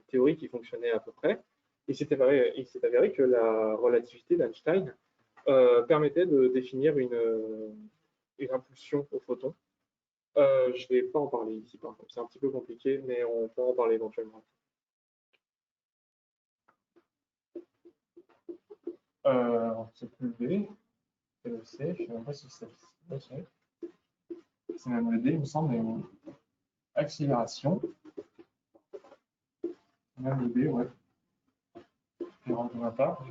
théorie qui fonctionnait à peu près. Il s'est avéré que la relativité d'Einstein permettait de définir une impulsion au photon. Je ne vais pas en parler ici, par contre. C'est un petit peu compliqué, mais on peut en parler éventuellement. C'est plus le B, c'est le C, je ne sais même pas si c'est le C. C'est même le D, il me semble, mais bon. Accélération. Même le B, ouais. Je rentre ma part.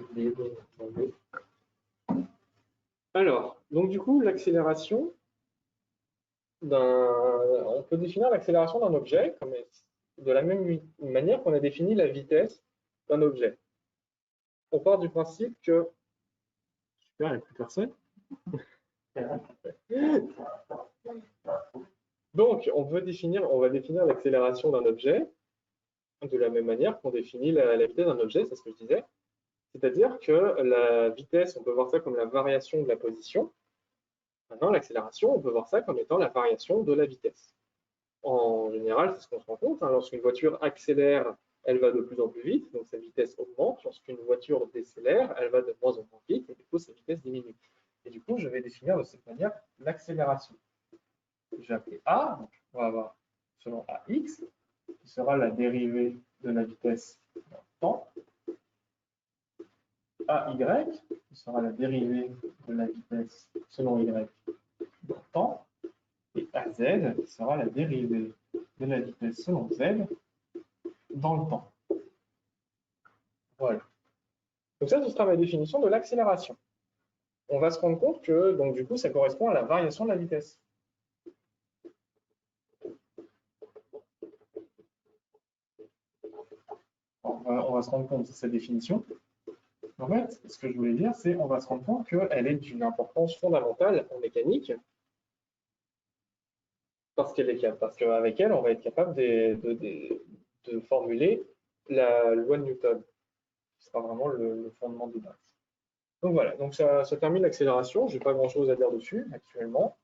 Alors, donc du coup, l'accélération on peut définir l'accélération d'un objet comme de la même manière qu'on a défini la vitesse d'un objet. On part du principe que... Super, il n'y a plus personne. Donc, on va définir l'accélération d'un objet de la même manière qu'on définit la vitesse d'un objet, c'est ce que je disais. C'est-à-dire que la vitesse, on peut voir ça comme la variation de la position. Maintenant, l'accélération, on peut voir ça comme étant la variation de la vitesse. En général, c'est ce qu'on se rend compte. Hein, lorsqu'une voiture accélère, elle va de plus en plus vite, donc sa vitesse augmente. Lorsqu'une voiture décélère, elle va de moins en moins vite, et du coup, sa vitesse diminue. Et du coup, je vais définir de cette manière l'accélération. Je vais appeler A, donc on va avoir selon AX, qui sera la dérivée de la vitesse dans le temps. AY, qui sera la dérivée de la vitesse selon Y dans le temps. Et AZ, qui sera la dérivée de la vitesse selon Z dans le temps. Voilà. Donc ça, ce sera ma définition de l'accélération. On va se rendre compte que, donc du coup, ça correspond à la variation de la vitesse. On va se rendre compte de cette définition. En fait, ce que je voulais dire, c'est qu'on va se rendre compte qu'elle est d'une importance fondamentale en mécanique, parce qu'avec elle, on va être capable de formuler la loi de Newton, qui sera vraiment le fondement de base. Donc voilà, donc ça termine l'accélération. Je n'ai pas grand-chose à dire dessus actuellement.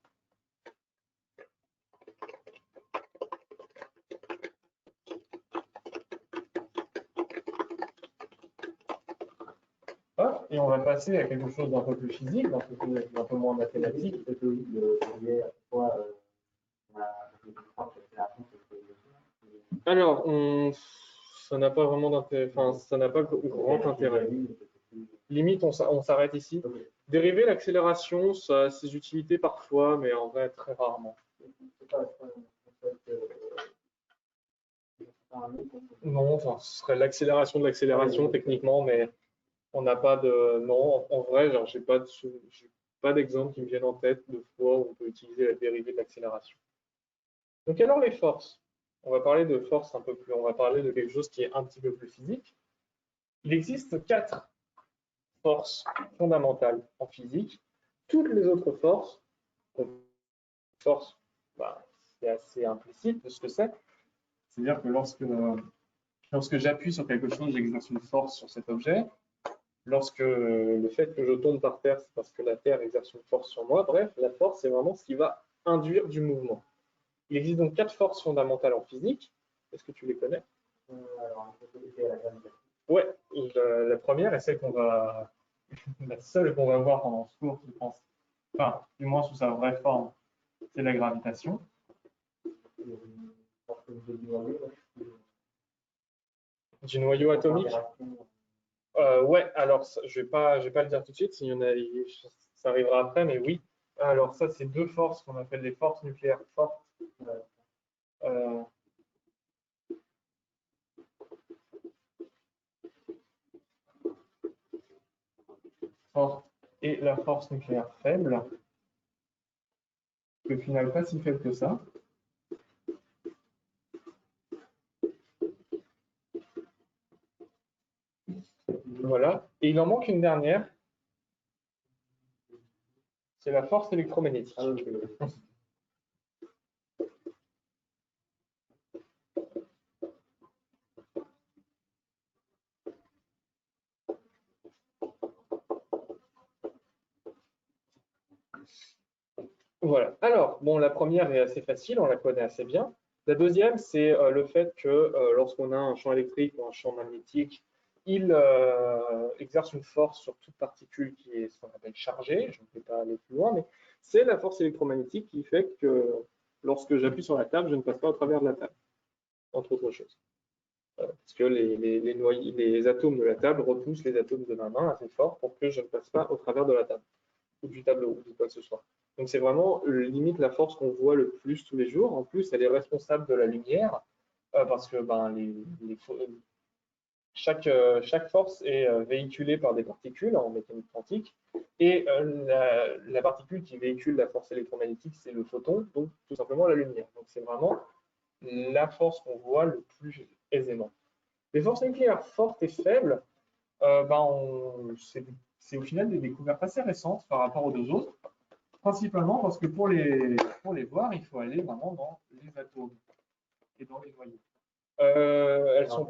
Et on va passer à quelque chose d'un peu plus physique, d'un peu moins mathématique. Alors, ça n'a pas vraiment d'intérêt, enfin, ça n'a pas grand intérêt. Limite, on s'arrête ici. Dériver l'accélération, ça a ses utilités parfois, mais en vrai, très rarement. Non, enfin, ce serait l'accélération de l'accélération techniquement, mais on n'a pas de... Non, en vrai, genre, j'ai pas d'exemple qui me viennent en tête de fois où on peut utiliser la dérivée de l'accélération. Donc alors les forces. On va parler de forces un peu plus... On va parler de quelque chose qui est un petit peu plus physique. Il existe 4 forces fondamentales en physique. Toutes les autres forces, c'est assez implicite de ce que c'est. C'est-à-dire que lorsque j'appuie sur quelque chose, j'exerce une force sur cet objet. Lorsque le fait que je tombe par terre, c'est parce que la terre exerce une force sur moi. Bref, la force, c'est vraiment ce qui va induire du mouvement. Il existe donc 4 forces fondamentales en physique. Est-ce que tu les connais? Ouais, la première est celle la seule qu'on va voir pendant ce cours, je pense. Enfin, du moins sous sa vraie forme, c'est la gravitation. Du noyau atomique? Ouais, alors je vais pas le dire tout de suite, ça arrivera après, mais oui. Alors ça, c'est 2 forces qu'on appelle les forces nucléaires fortes. forte et la force nucléaire faible, qui au final pas si faible que ça. Voilà. Et il en manque une dernière. C'est la force électromagnétique. Voilà. Alors, bon, la première est assez facile, on la connaît assez bien. La deuxième, c'est le fait que lorsqu'on a un champ électrique ou un champ magnétique, il exerce une force sur toute particule qui est ce qu'on appelle chargée. Je ne vais pas aller plus loin, mais c'est la force électromagnétique qui fait que lorsque j'appuie sur la table, je ne passe pas au travers de la table, entre autres choses. Parce que les atomes de la table repoussent les atomes de ma main assez fort pour que je ne passe pas au travers de la table ou du tableau ou de quoi que ce soit. Donc c'est vraiment limite la force qu'on voit le plus tous les jours. En plus, elle est responsable de la lumière parce que chaque force est véhiculée par des particules en mécanique quantique. Et la particule qui véhicule la force électromagnétique, c'est le photon, donc tout simplement la lumière. Donc c'est vraiment la force qu'on voit le plus aisément. Les forces nucléaires fortes et faibles, c'est au final des découvertes assez récentes par rapport aux deux autres, principalement parce que pour les voir, il faut aller vraiment dans les atomes et dans les noyaux. Elles sont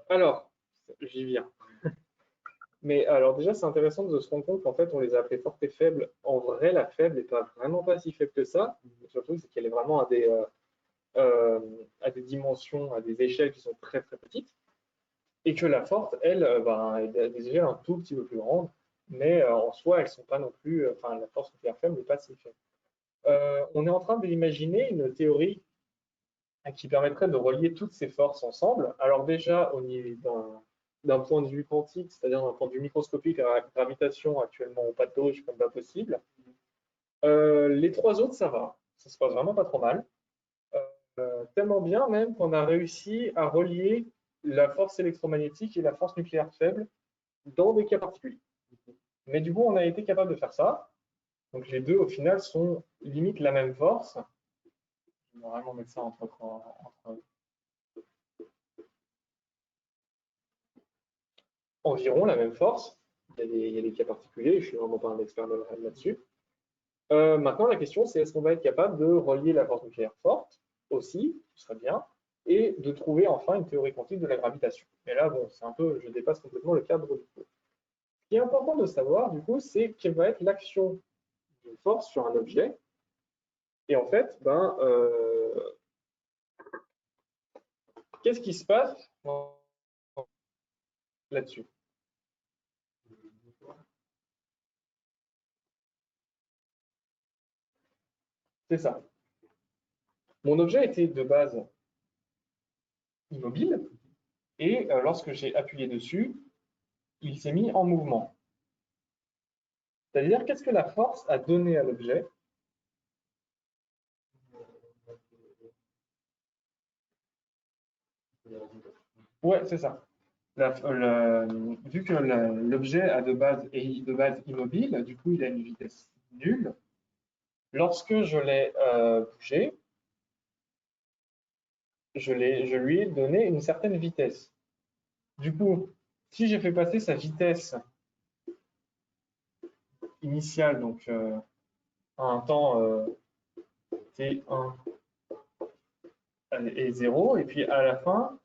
alors, j'y viens. Mais alors déjà, c'est intéressant de se rendre compte qu'en fait, on les a appelées fortes et faibles. En vrai, la faible n'est pas vraiment pas si faible que ça. Surtout, c'est qu'elle est vraiment à des dimensions, à des échelles qui sont très très petites. Et que la forte, elle, a des échelles un tout petit peu plus grandes. Mais en soi, elles sont pas non plus. Enfin, la force nucléaire faible n'est pas si faible. On est en train d'imaginer une théorie qui permettrait de relier toutes ces forces ensemble. Alors déjà, au niveau d'un point de vue quantique, c'est-à-dire d'un point de vue microscopique, la gravitation actuellement au pas de gauche comme pas possible. Les trois autres, ça va. Ça se passe vraiment pas trop mal. Tellement bien même qu'on a réussi à relier la force électromagnétique et la force nucléaire faible dans des cas particuliers. Mais du coup, on a été capable de faire ça. Donc les deux, au final, sont limite la même force. Je vais vraiment mettre ça entre environ la même force. Il y a des cas particuliers, je ne suis vraiment pas un expert là-dessus. Maintenant, la question, c'est est-ce qu'on va être capable de relier la force nucléaire forte aussi, ce serait bien, et de trouver enfin une théorie quantique de la gravitation. Mais là, bon, c'est un peu, je dépasse complètement le cadre du cours. Ce qui est important de savoir, du coup, c'est quelle va être l'action d'une force sur un objet. Et en fait, qu'est-ce qui se passe là-dessus? C'est ça. Mon objet était de base immobile, et lorsque j'ai appuyé dessus, il s'est mis en mouvement. C'est-à-dire, qu'est-ce que la force a donné à l'objet? Ouais, c'est ça. Vu que l'objet est de base immobile, du coup, il a une vitesse nulle. Lorsque je l'ai bougé, je lui ai donné une certaine vitesse. Du coup, si j'ai fait passer sa vitesse initiale, donc à un temps t1 et 0, et puis à la fin,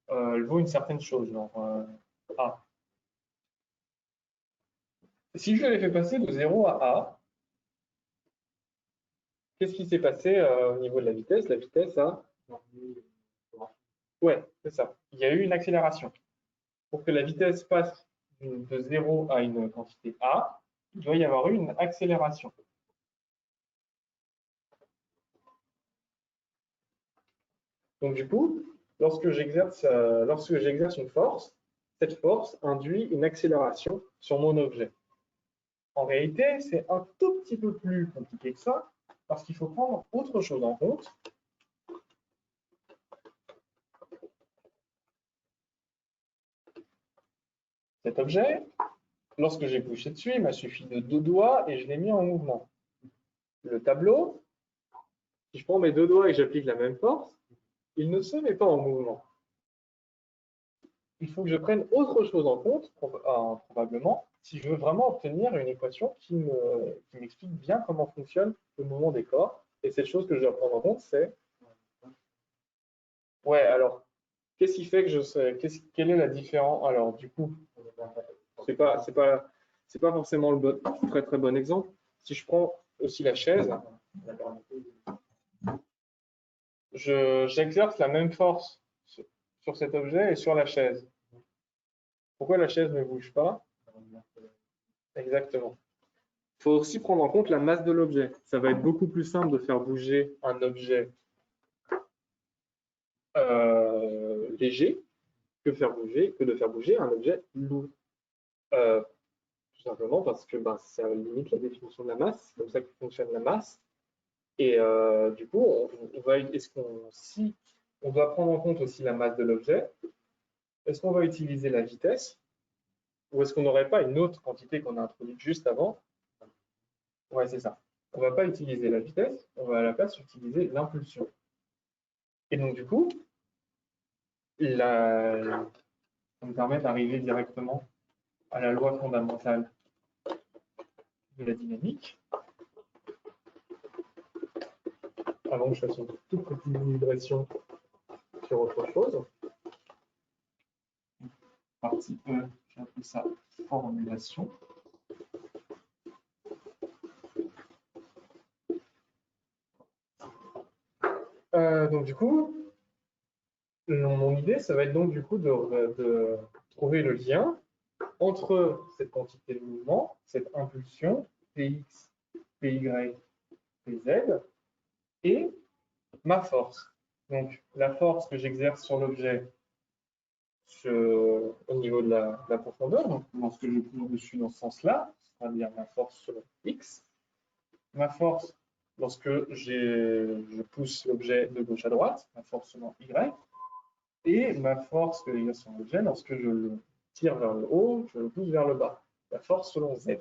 elle vaut une certaine chose, genre A. Si je l'ai fait passer de 0 à A, qu'est-ce qui s'est passé au niveau de la vitesse? La vitesse a... Ouais, c'est ça. Il y a eu une accélération. Pour que la vitesse passe de 0 à une quantité A, il doit y avoir eu une accélération. Donc du coup, lorsque j'exerce une force, cette force induit une accélération sur mon objet. En réalité, c'est un tout petit peu plus compliqué que ça, parce qu'il faut prendre autre chose en compte. Cet objet, lorsque j'ai poussé dessus, il m'a suffi de 2 doigts et je l'ai mis en mouvement. Le tableau, si je prends mes 2 doigts et j'applique la même force, il ne se met pas en mouvement. Il faut que je prenne autre chose en compte, probablement, si je veux vraiment obtenir une équation qui m'explique bien comment fonctionne le mouvement des corps. Et cette chose que je dois prendre en compte, c'est... Ouais, alors, qu'est-ce qui fait que je sais... Quelle est la différence? Alors, du coup, c'est pas forcément le très très bon exemple. Si je prends aussi la chaise, j'exerce la même force sur cet objet et sur la chaise. Pourquoi la chaise ne bouge pas? Exactement. Il faut aussi prendre en compte la masse de l'objet. Ça va être beaucoup plus simple de faire bouger un objet léger que de faire bouger un objet lourd. Tout simplement parce que ça limite la définition de la masse. C'est comme ça que fonctionne la masse. Et du coup, si on doit prendre en compte aussi la masse de l'objet, est-ce qu'on va utiliser la vitesse ou est-ce qu'on n'aurait pas une autre quantité qu'on a introduite juste avant? Ouais, c'est ça. On ne va pas utiliser la vitesse, on va à la place utiliser l'impulsion. Et donc, du coup, ça me permet d'arriver directement à la loi fondamentale de la dynamique. Avant que je fasse une toute petite digression sur autre chose. Partie E, j'ai appelé ça formulation. Donc, du coup, mon idée, ça va être donc du coup de trouver le lien entre cette quantité de mouvement, cette impulsion, Px, Py, Pz, et ma force. Donc, la force que j'exerce sur l'objet au niveau de la profondeur, donc lorsque je pousse dessus dans ce sens-là, c'est-à-dire ma force sur X, ma force lorsque je pousse l'objet de gauche à droite, ma force selon Y, et ma force que j'exerce sur l'objet lorsque je le tire vers le haut, je le pousse vers le bas, la force selon Z.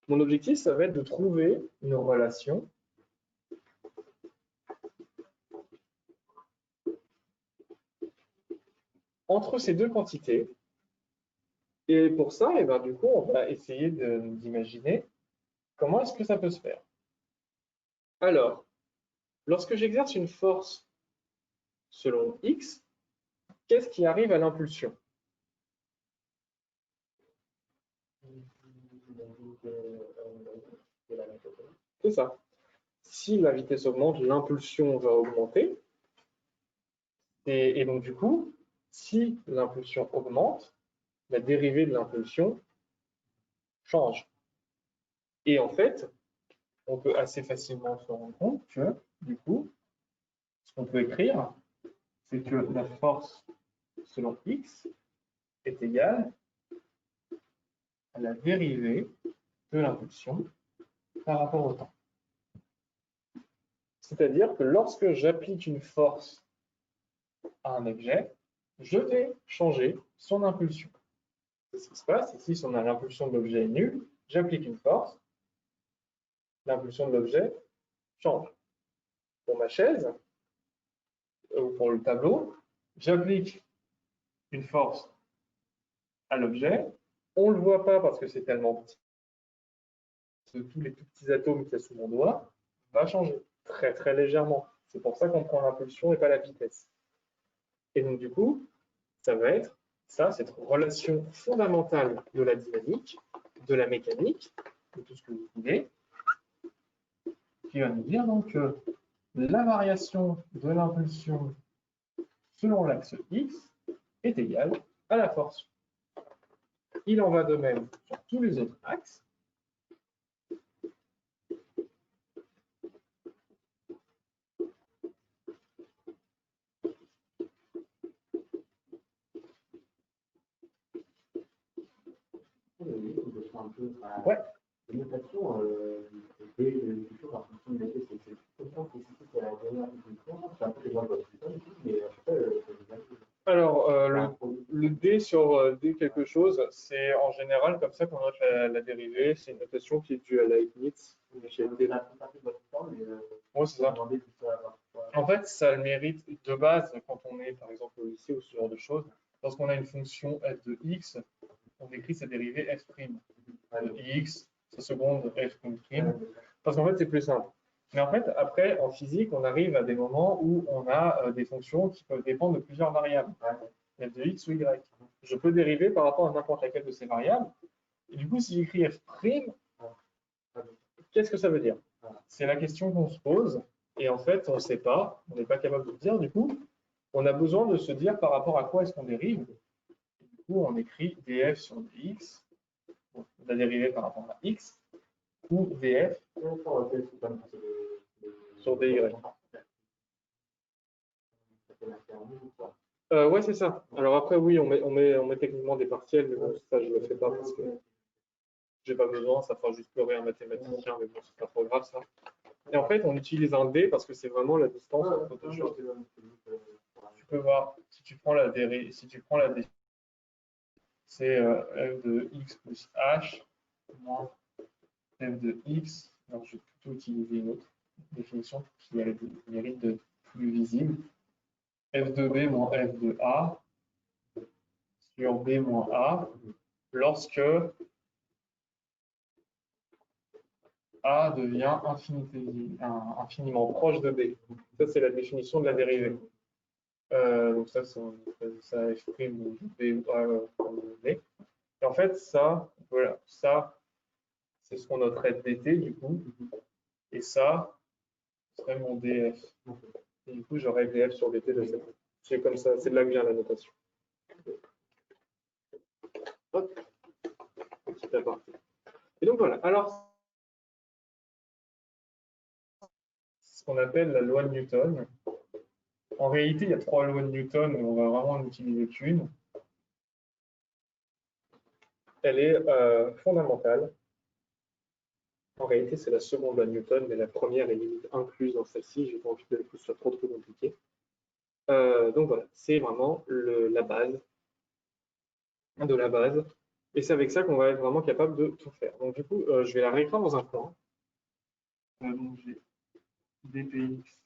Mon objectif, ça va être de trouver une relation entre ces deux quantités. Et pour ça, et du coup, on va essayer d'imaginer comment est-ce que ça peut se faire. Alors, lorsque j'exerce une force selon X, qu'est-ce qui arrive à l'impulsion? C'est ça. Si la vitesse augmente, l'impulsion va augmenter. Et donc, du coup, si l'impulsion augmente, la dérivée de l'impulsion change. Et en fait, on peut assez facilement se rendre compte que, du coup, ce qu'on peut écrire, c'est que la force selon X est égale à la dérivée de l'impulsion par rapport au temps. C'est-à-dire que lorsque j'applique une force à un objet, je vais changer son impulsion. C'est ce qui se passe. Ici, si l'impulsion de l'objet est nulle, j'applique une force, l'impulsion de l'objet change. Pour ma chaise, ou pour le tableau, j'applique une force à l'objet. On ne le voit pas parce que c'est tellement petit. Tous les tout petits atomes qu'il y a sous mon doigt va changer très très légèrement. C'est pour ça qu'on prend l'impulsion et pas la vitesse. Et donc du coup, ça va être ça, cette relation fondamentale de la dynamique, de la mécanique, de tout ce que vous voulez, qui va nous dire donc que la variation de l'impulsion selon l'axe X est égale à la force. Il en va de même sur tous les autres axes. Ouais. Alors, D sur D quelque chose, c'est en général comme ça qu'on note la dérivée. C'est une notation qui est due à Leibniz. Ouais, c'est ça. En fait, ça a le mérite de base quand on est par exemple au lycée ou ce genre de choses. Lorsqu'on a une fonction f de x, on écrit sa dérivée f' de x, sa seconde f', parce qu'en fait c'est plus simple. Mais en fait, après, en physique, on arrive à des moments où on a des fonctions qui peuvent dépendre de plusieurs variables, f de x ou y. Je peux dériver par rapport à n'importe laquelle de ces variables. Et du coup, si j'écris f', qu'est-ce que ça veut dire? C'est la question qu'on se pose. Et en fait, on ne sait pas, on n'est pas capable de le dire. Du coup, on a besoin de se dire par rapport à quoi est-ce qu'on dérive. Du coup, on écrit df sur dx, la dérivée par rapport à x, ou df sur dy. Ouais, c'est ça. Alors après, oui, on met techniquement des partiels, mais bon, ça, je ne le fais pas parce que j'ai pas besoin, ça fera juste pleurer un mathématicien, mais bon, c'est pas trop grave, ça. Et en fait, on utilise un d parce que c'est vraiment la distance entre deux choses. Tu peux voir, si tu prends la dérivée, c'est f de x plus h moins f de x. Alors, je vais plutôt utiliser une autre définition qui a le mérite de plus visible. F de b moins f de a sur b moins a lorsque a devient infiniment proche de b. Ça, c'est la définition de la dérivée. Donc ça f' ou b ou a comme vous voulez. Et en fait, ça, voilà, ça, c'est ce qu'on noterait dt du coup. Et ça, ce serait mon df. Et du coup, j'aurais df sur dt de cette. C'est comme ça, c'est de là que vient la notation. Hop, petit aparté. Et donc voilà. Alors, ce qu'on appelle la loi de Newton. En réalité, il y a 3 lois de Newton, mais on va vraiment en utiliser qu'une. Elle est fondamentale. En réalité, c'est la seconde loi de Newton, mais la première est limite incluse dans celle-ci. Je n'ai pas envie que ce soit trop compliqué. Donc voilà, c'est vraiment la base de la base. Et c'est avec ça qu'on va être vraiment capable de tout faire. Donc du coup, je vais la réécrire dans un point. Donc j'ai dpx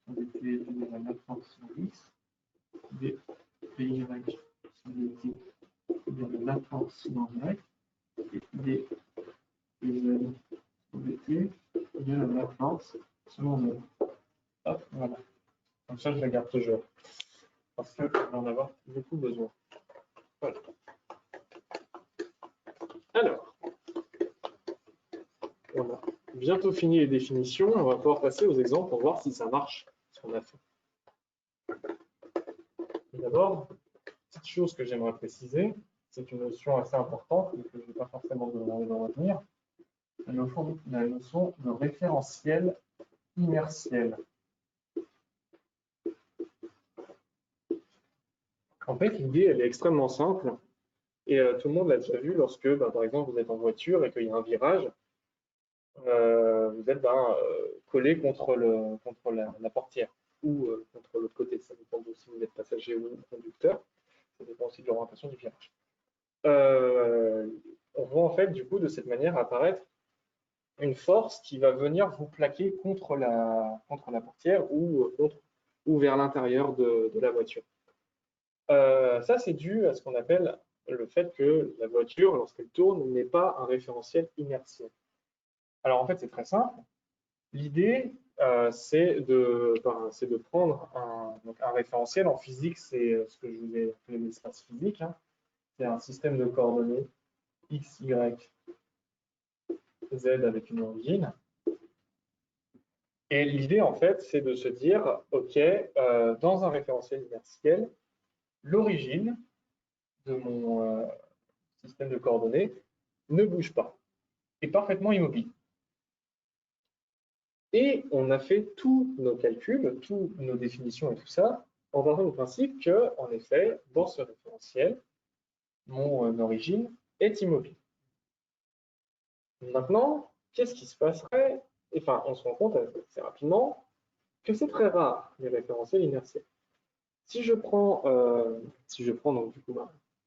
dt égale à 9 sur x, dpy sur dt égale à 9 sur y, et dpz sur dt égale à 9 selon z. Hop, voilà. Comme ça, je la garde toujours. Parce que je vais en avoir beaucoup besoin. Voilà. Alors, on a bientôt fini les définitions. On va pouvoir passer aux exemples pour voir si ça marche, ce qu'on a fait. D'abord, petite chose que j'aimerais préciser, c'est une notion assez importante et que je ne vais pas forcément vous demander de retenir, la notion de référentiel inertiel. En fait, l'idée, elle est extrêmement simple et tout le monde l'a déjà vu lorsque, par exemple, vous êtes en voiture et qu'il y a un virage, vous êtes collé contre la portière ou contre l'autre côté. Ça dépend de si vous êtes passager ou conducteur. Ça dépend aussi de l'orientation du virage. On voit en fait du coup de cette manière apparaître une force qui va venir vous plaquer contre la portière ou vers l'intérieur de la voiture. Ça, c'est dû à ce qu'on appelle le fait que la voiture, lorsqu'elle tourne, n'est pas un référentiel inertiel. Alors en fait, c'est très simple. L'idée, c'est de prendre un référentiel. En physique, c'est ce que je vous ai appelé l'espace physique. Hein. C'est un système de coordonnées x, y, z avec une origine. Et l'idée, en fait, c'est de se dire, OK, dans un référentiel inertiel, l'origine de mon système de coordonnées ne bouge pas, est parfaitement immobile. Et on a fait tous nos calculs, toutes nos définitions et tout ça, en partant du principe que, en effet, dans ce référentiel, mon origine est immobile. Maintenant, qu'est-ce qui se passerait? Enfin, on se rend compte assez rapidement que c'est très rare, les référentiels inertiels. Si je prends donc du coup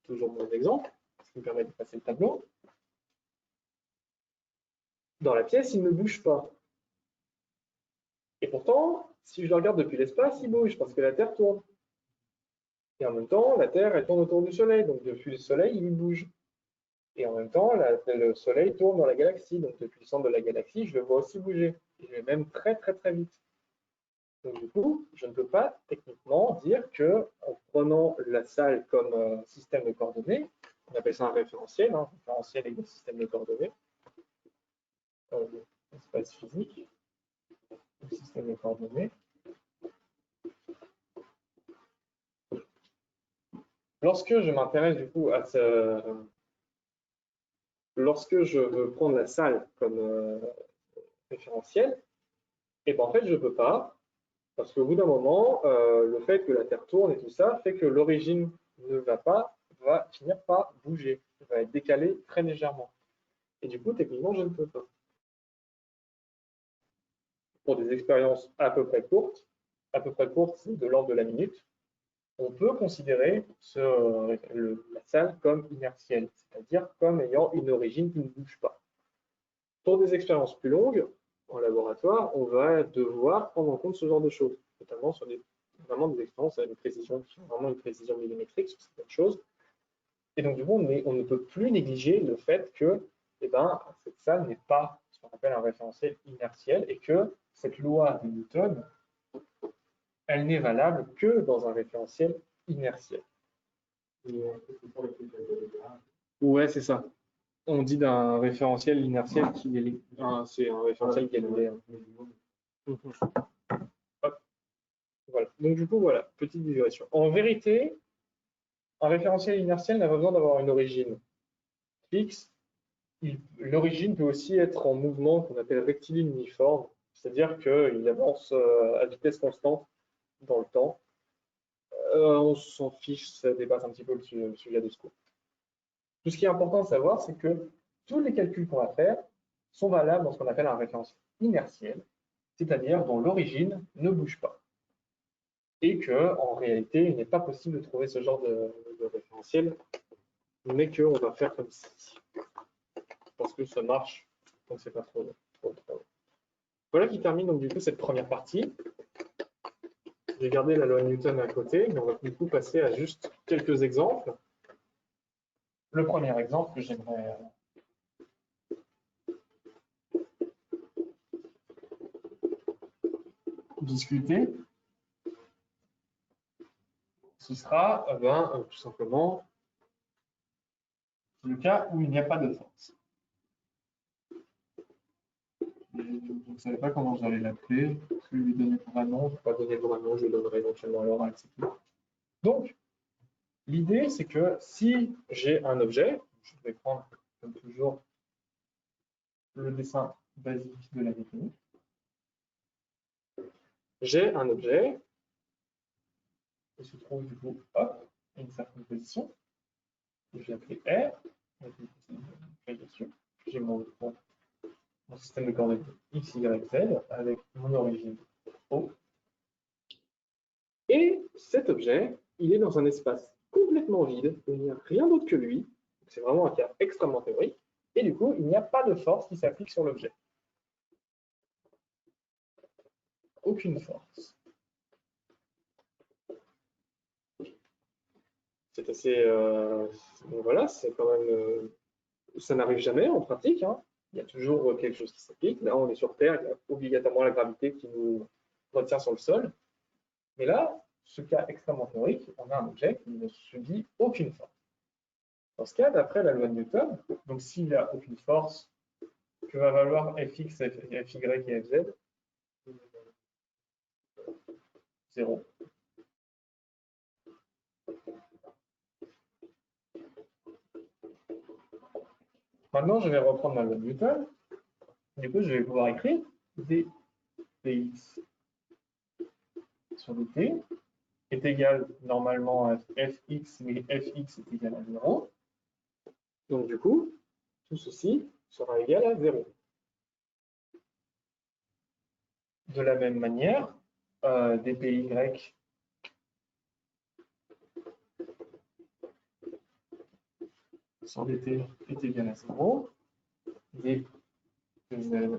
toujours mon exemple, ce qui me permet de passer le tableau, dans la pièce, il ne bouge pas. Et pourtant, si je le regarde depuis l'espace, il bouge parce que la Terre tourne. Et en même temps, la Terre, elle tourne autour du Soleil, donc depuis le Soleil, il bouge. Et en même temps, le Soleil tourne dans la galaxie, donc depuis le centre de la galaxie, je le vois aussi bouger, et même très très très vite. Donc du coup, je ne peux pas techniquement dire que en prenant la salle comme système de coordonnées, on appelle ça un référentiel, référentiel égale système de coordonnées, espace physique, système de coordonnées. Lorsque je m'intéresse du coup à lorsque je veux prendre la salle comme référentiel, et ben en fait je ne peux pas, parce qu'au bout d'un moment, le fait que la Terre tourne et tout ça fait que l'origine va finir par bouger, va être décalée très légèrement. Et du coup, techniquement, je ne peux pas. Pour des expériences à peu près courtes, c'est de l'ordre de la minute, on peut considérer la salle comme inertielle, c'est-à-dire comme ayant une origine qui ne bouge pas. Pour des expériences plus longues, en laboratoire, on va devoir prendre en compte ce genre de choses, notamment sur vraiment des expériences à une précision, qui ont vraiment une précision millimétrique sur certaines choses. Et donc, du coup, on ne peut plus négliger le fait que cette salle n'est pas ce qu'on appelle un référentiel inertiel et que cette loi de Newton, elle n'est valable que dans un référentiel inertiel. Ouais, c'est ça. On dit d'un référentiel inertiel qui est c'est un référentiel galiléen. Voilà. Donc du coup, voilà, petite digression. En vérité, un référentiel inertiel n'a pas besoin d'avoir une origine fixe. L'origine peut aussi être en mouvement qu'on appelle rectiligne uniforme, c'est-à-dire qu'il avance à vitesse constante dans le temps. On s'en fiche, ça dépasse un petit peu le sujet de ce cours. Tout ce qui est important de savoir, c'est que tous les calculs qu'on va faire sont valables dans ce qu'on appelle un référentiel inertiel, c'est-à-dire dont l'origine ne bouge pas. Et qu'en réalité, il n'est pas possible de trouver ce genre de référentiel, mais qu'on va faire comme ceci. Parce que ça marche, donc c'est pas trop. Voilà qui termine donc du coup cette première partie. J'ai gardé la loi de Newton à côté, mais on va du coup passer à juste quelques exemples. Le premier exemple que j'aimerais discuter, ce sera tout simplement le cas où il n'y a pas de force. Je ne savais pas comment j'allais l'appeler. Je vais lui donner le vrai nom. Je ne vais pas donner le vrai nom, je le donnerai éventuellement à l'oral, c'est tout. Donc, l'idée, c'est que si j'ai un objet, je vais prendre comme toujours le dessin basique de la mécanique. J'ai un objet qui se trouve du coup hop, à une certaine position. Je vais l'appeler R. J'ai mon système de coordonnées X, Y, Z avec mon origine O. Et cet objet, il est dans un espace complètement vide, où il n'y a rien d'autre que lui. C'est vraiment un cas extrêmement théorique. Et du coup, il n'y a pas de force qui s'applique sur l'objet. Aucune force. C'est assez... bon, voilà, c'est quand même... ça n'arrive jamais en pratique. Hein. Il y a toujours quelque chose qui s'applique. Là, on est sur Terre, il y a obligatoirement la gravité qui nous retient sur le sol. Mais là, ce cas extrêmement théorique, on a un objet qui ne subit aucune force. Dans ce cas, d'après la loi de Newton, donc s'il n'y a aucune force, que va valoir Fx, Fy et Fz? 0. Maintenant, je vais reprendre ma loi de Newton. Du coup, je vais pouvoir écrire dpx sur dt est égal normalement à fx, mais fx est égal à 0. Donc du coup, tout ceci sera égal à 0. De la même manière, dpy sur dt est égal à 0, d de z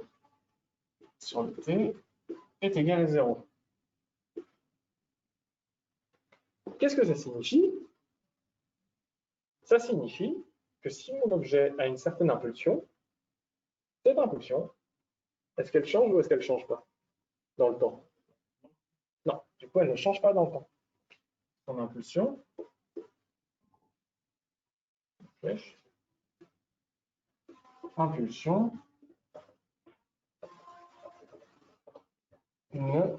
sur le t est égal à 0. Qu'est-ce que ça signifie? Ça signifie que si mon objet a une certaine impulsion, cette impulsion, est-ce qu'elle change ou est-ce qu'elle ne change pas dans le temps? Non, du coup, elle ne change pas dans le temps. Son impulsion, impulsion ne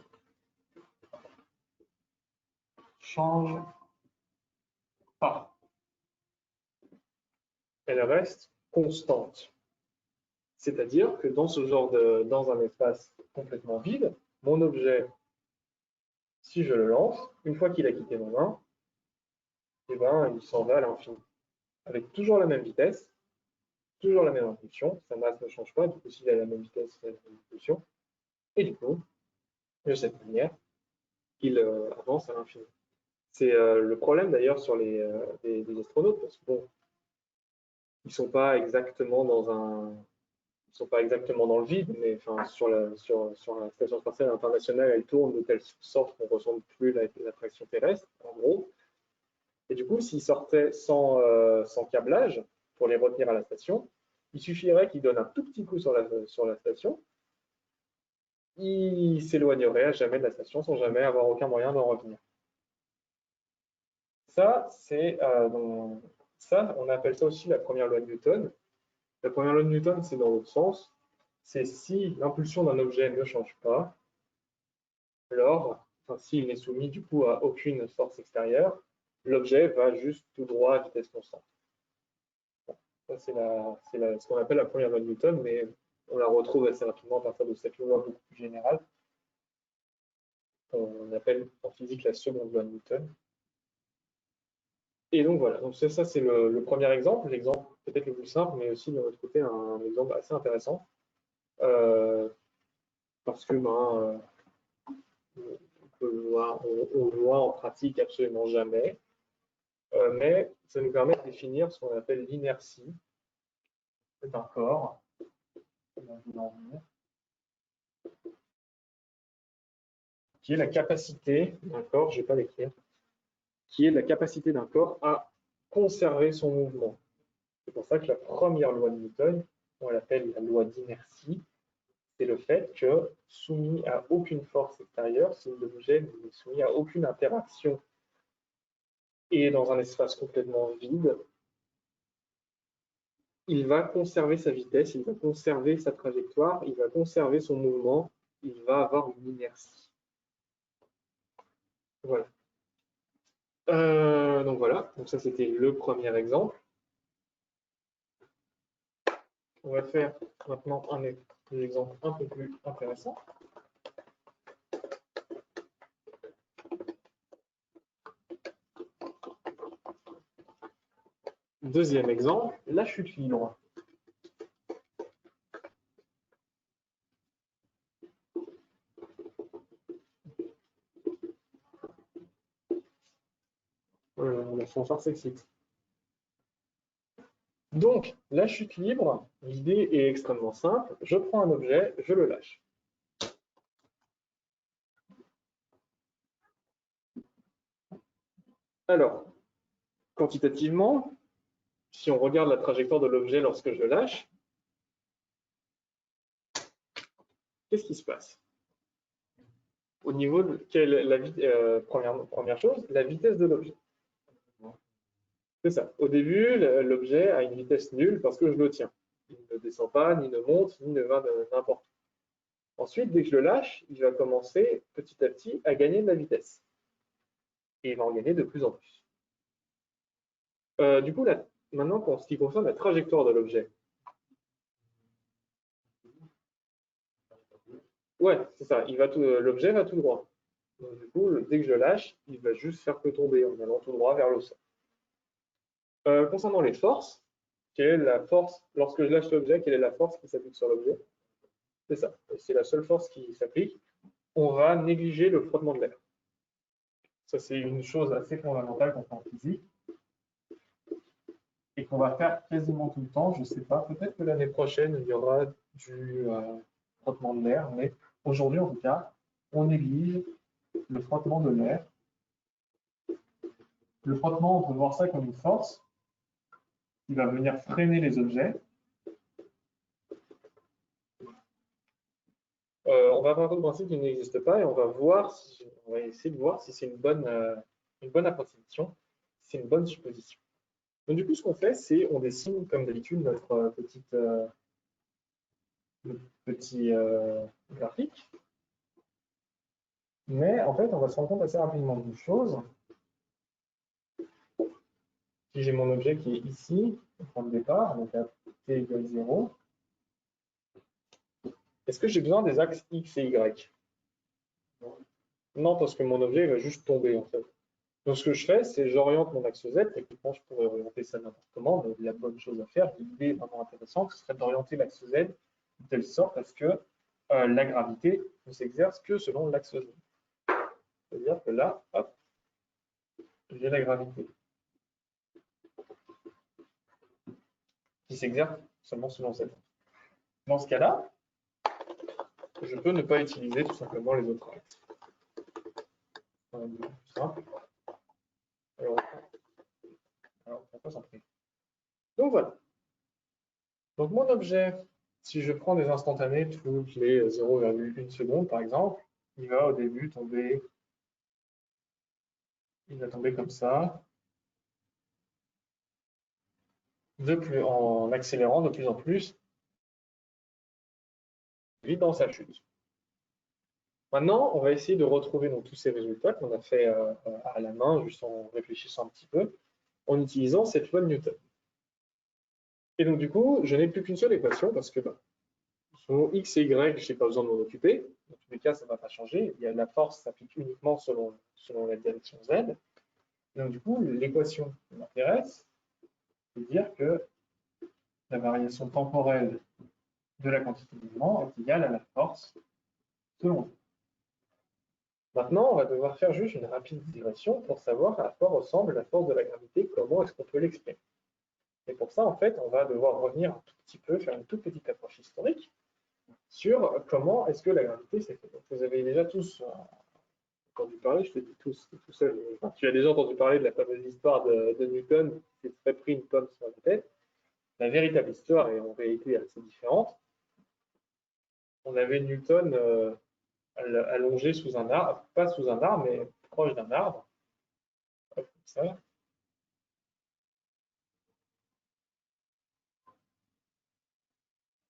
change pas. Elle reste constante. C'est-à-dire que dans ce genre dans un espace complètement vide, mon objet, si je le lance, une fois qu'il a quitté ma main, eh ben, il s'en va à l'infini. Avec toujours la même vitesse, toujours la même impulsion, sa masse ne change pas, du coup s'il a la même vitesse, il a la même impulsion, et du coup, de cette manière, il avance à l'infini. C'est le problème d'ailleurs sur des astronautes, parce que bon, ils sont pas exactement dans le vide, mais enfin, sur la station spatiale internationale, elle tourne de telle sorte qu'on ne ressent plus l'attraction terrestre, en gros. Et du coup, s'ils sortaient sans câblage pour les retenir à la station, il suffirait qu'ils donnent un tout petit coup sur la station, ils s'éloigneraient à jamais de la station sans jamais avoir aucun moyen d'en revenir. Ça, on appelle ça aussi la première loi de Newton. La première loi de Newton, c'est dans l'autre sens. C'est si l'impulsion d'un objet ne change pas, alors, s'il n'est soumis du coup à aucune force extérieure, l'objet va juste tout droit à vitesse constante. Bon, ça, c'est ce qu'on appelle la première loi de Newton, mais on la retrouve assez rapidement à partir de cette loi beaucoup plus générale. On appelle en physique la seconde loi de Newton. Et donc voilà, donc ça c'est le premier exemple, l'exemple peut-être le plus simple, mais aussi de notre côté un exemple assez intéressant. Parce que on le voit en pratique absolument jamais, mais ça nous permet de définir ce qu'on appelle l'inertie d'un corps, qui est la capacité d'un corps, je ne vais pas l'écrire, qui est la capacité d'un corps à conserver son mouvement. C'est pour ça que la première loi de Newton, on l'appelle la loi d'inertie, c'est le fait que, soumis à aucune force extérieure, si l'objet n'est soumis à aucune interaction et dans un espace complètement vide, il va conserver sa vitesse, il va conserver sa trajectoire, il va conserver son mouvement, il va avoir une inertie. Voilà. Donc voilà, donc ça c'était le premier exemple. On va faire maintenant un exemple un peu plus intéressant. Deuxième exemple, la chute libre. L'ascenseur s'excite. Donc, la chute libre, l'idée est extrêmement simple. Je prends un objet, je le lâche. Alors, quantitativement, si on regarde la trajectoire de l'objet lorsque je le lâche, qu'est-ce qui se passe? Au niveau de première chose, la vitesse de l'objet. C'est ça. Au début, l'objet a une vitesse nulle parce que je le tiens. Il ne descend pas, ni ne monte, ni ne va n'importe où. Ensuite, dès que je le lâche, il va commencer petit à petit à gagner de la vitesse. Et il va en gagner de plus en plus. Du coup, maintenant, pour ce qui concerne la trajectoire de l'objet. Ouais, c'est ça. L'objet va tout droit. Donc, du coup, dès que je lâche, il va juste faire que tomber en allant tout droit vers le sol. Concernant les forces, quelle est la force, lorsque je lâche l'objet, quelle est la force qui s'applique sur l'objet? C'est ça. C'est la seule force qui s'applique. On va négliger le frottement de l'air. Ça, c'est une chose assez fondamentale qu'on fait en physique. et qu'on va faire quasiment tout le temps. Je ne sais pas, peut-être que l'année prochaine, il y aura du frottement de l'air, mais aujourd'hui, en tout cas, on néglige le frottement de l'air. Le frottement, on peut voir ça comme une force qui va venir freiner les objets. On va avoir le principe qu'il n'existe pas et on va essayer de voir si c'est une bonne approximation, si c'est une bonne supposition. Donc du coup, ce qu'on fait, c'est on dessine comme d'habitude notre petit graphique. Mais en fait, on va se rendre compte assez rapidement d'une chose. Si j'ai mon objet qui est ici, au point de départ, donc à t égale 0, est-ce que j'ai besoin des axes x et y? Non, parce que mon objet va juste tomber en fait. Donc ce que je fais, c'est j'oriente mon axe Z. Techniquement, je pourrais orienter ça n'importe comment, mais la bonne chose à faire, l'idée vraiment intéressante, ce serait d'orienter l'axe Z de telle sorte à ce que la gravité ne s'exerce que selon l'axe Z. C'est-à-dire que là, hop, j'ai la gravité qui s'exerce seulement selon Z. Dans ce cas-là, je peux ne pas utiliser tout simplement les autres axes. Plus simple. Alors, on va s'en priver. Donc voilà. Donc mon objet, si je prends des instantanés toutes les 0,1 seconde par exemple, il va au début tomber, il va tomber comme ça, en accélérant de plus en plus vite dans sa chute. Maintenant, on va essayer de retrouver donc, tous ces résultats qu'on a fait à la main, juste en réfléchissant un petit peu, en utilisant cette loi de Newton. Et donc du coup, je n'ai plus qu'une seule équation parce que selon x et y, je n'ai pas besoin de m'en occuper. Dans tous les cas, ça ne va pas changer. Il y a la force s'applique uniquement selon la direction z. Donc du coup, l'équation qui m'intéresse, c'est dire que la variation temporelle de la quantité de mouvement est égale à la force selon V. Maintenant, on va devoir faire juste une rapide digression pour savoir à quoi ressemble la force de la gravité, comment est-ce qu'on peut l'exprimer. Et pour ça, en fait, on va devoir revenir un tout petit peu, faire une toute petite approche historique sur comment est-ce que la gravité s'est faite. Donc, vous avez déjà tous entendu parler, je te dis tous, tout seul, enfin, tu as déjà entendu parler de la fameuse histoire de Newton qui s'est très pris une pomme sur la tête. La véritable histoire est en réalité assez différente. On avait Newton allongé sous un arbre, pas sous un arbre, mais proche d'un arbre, comme ça.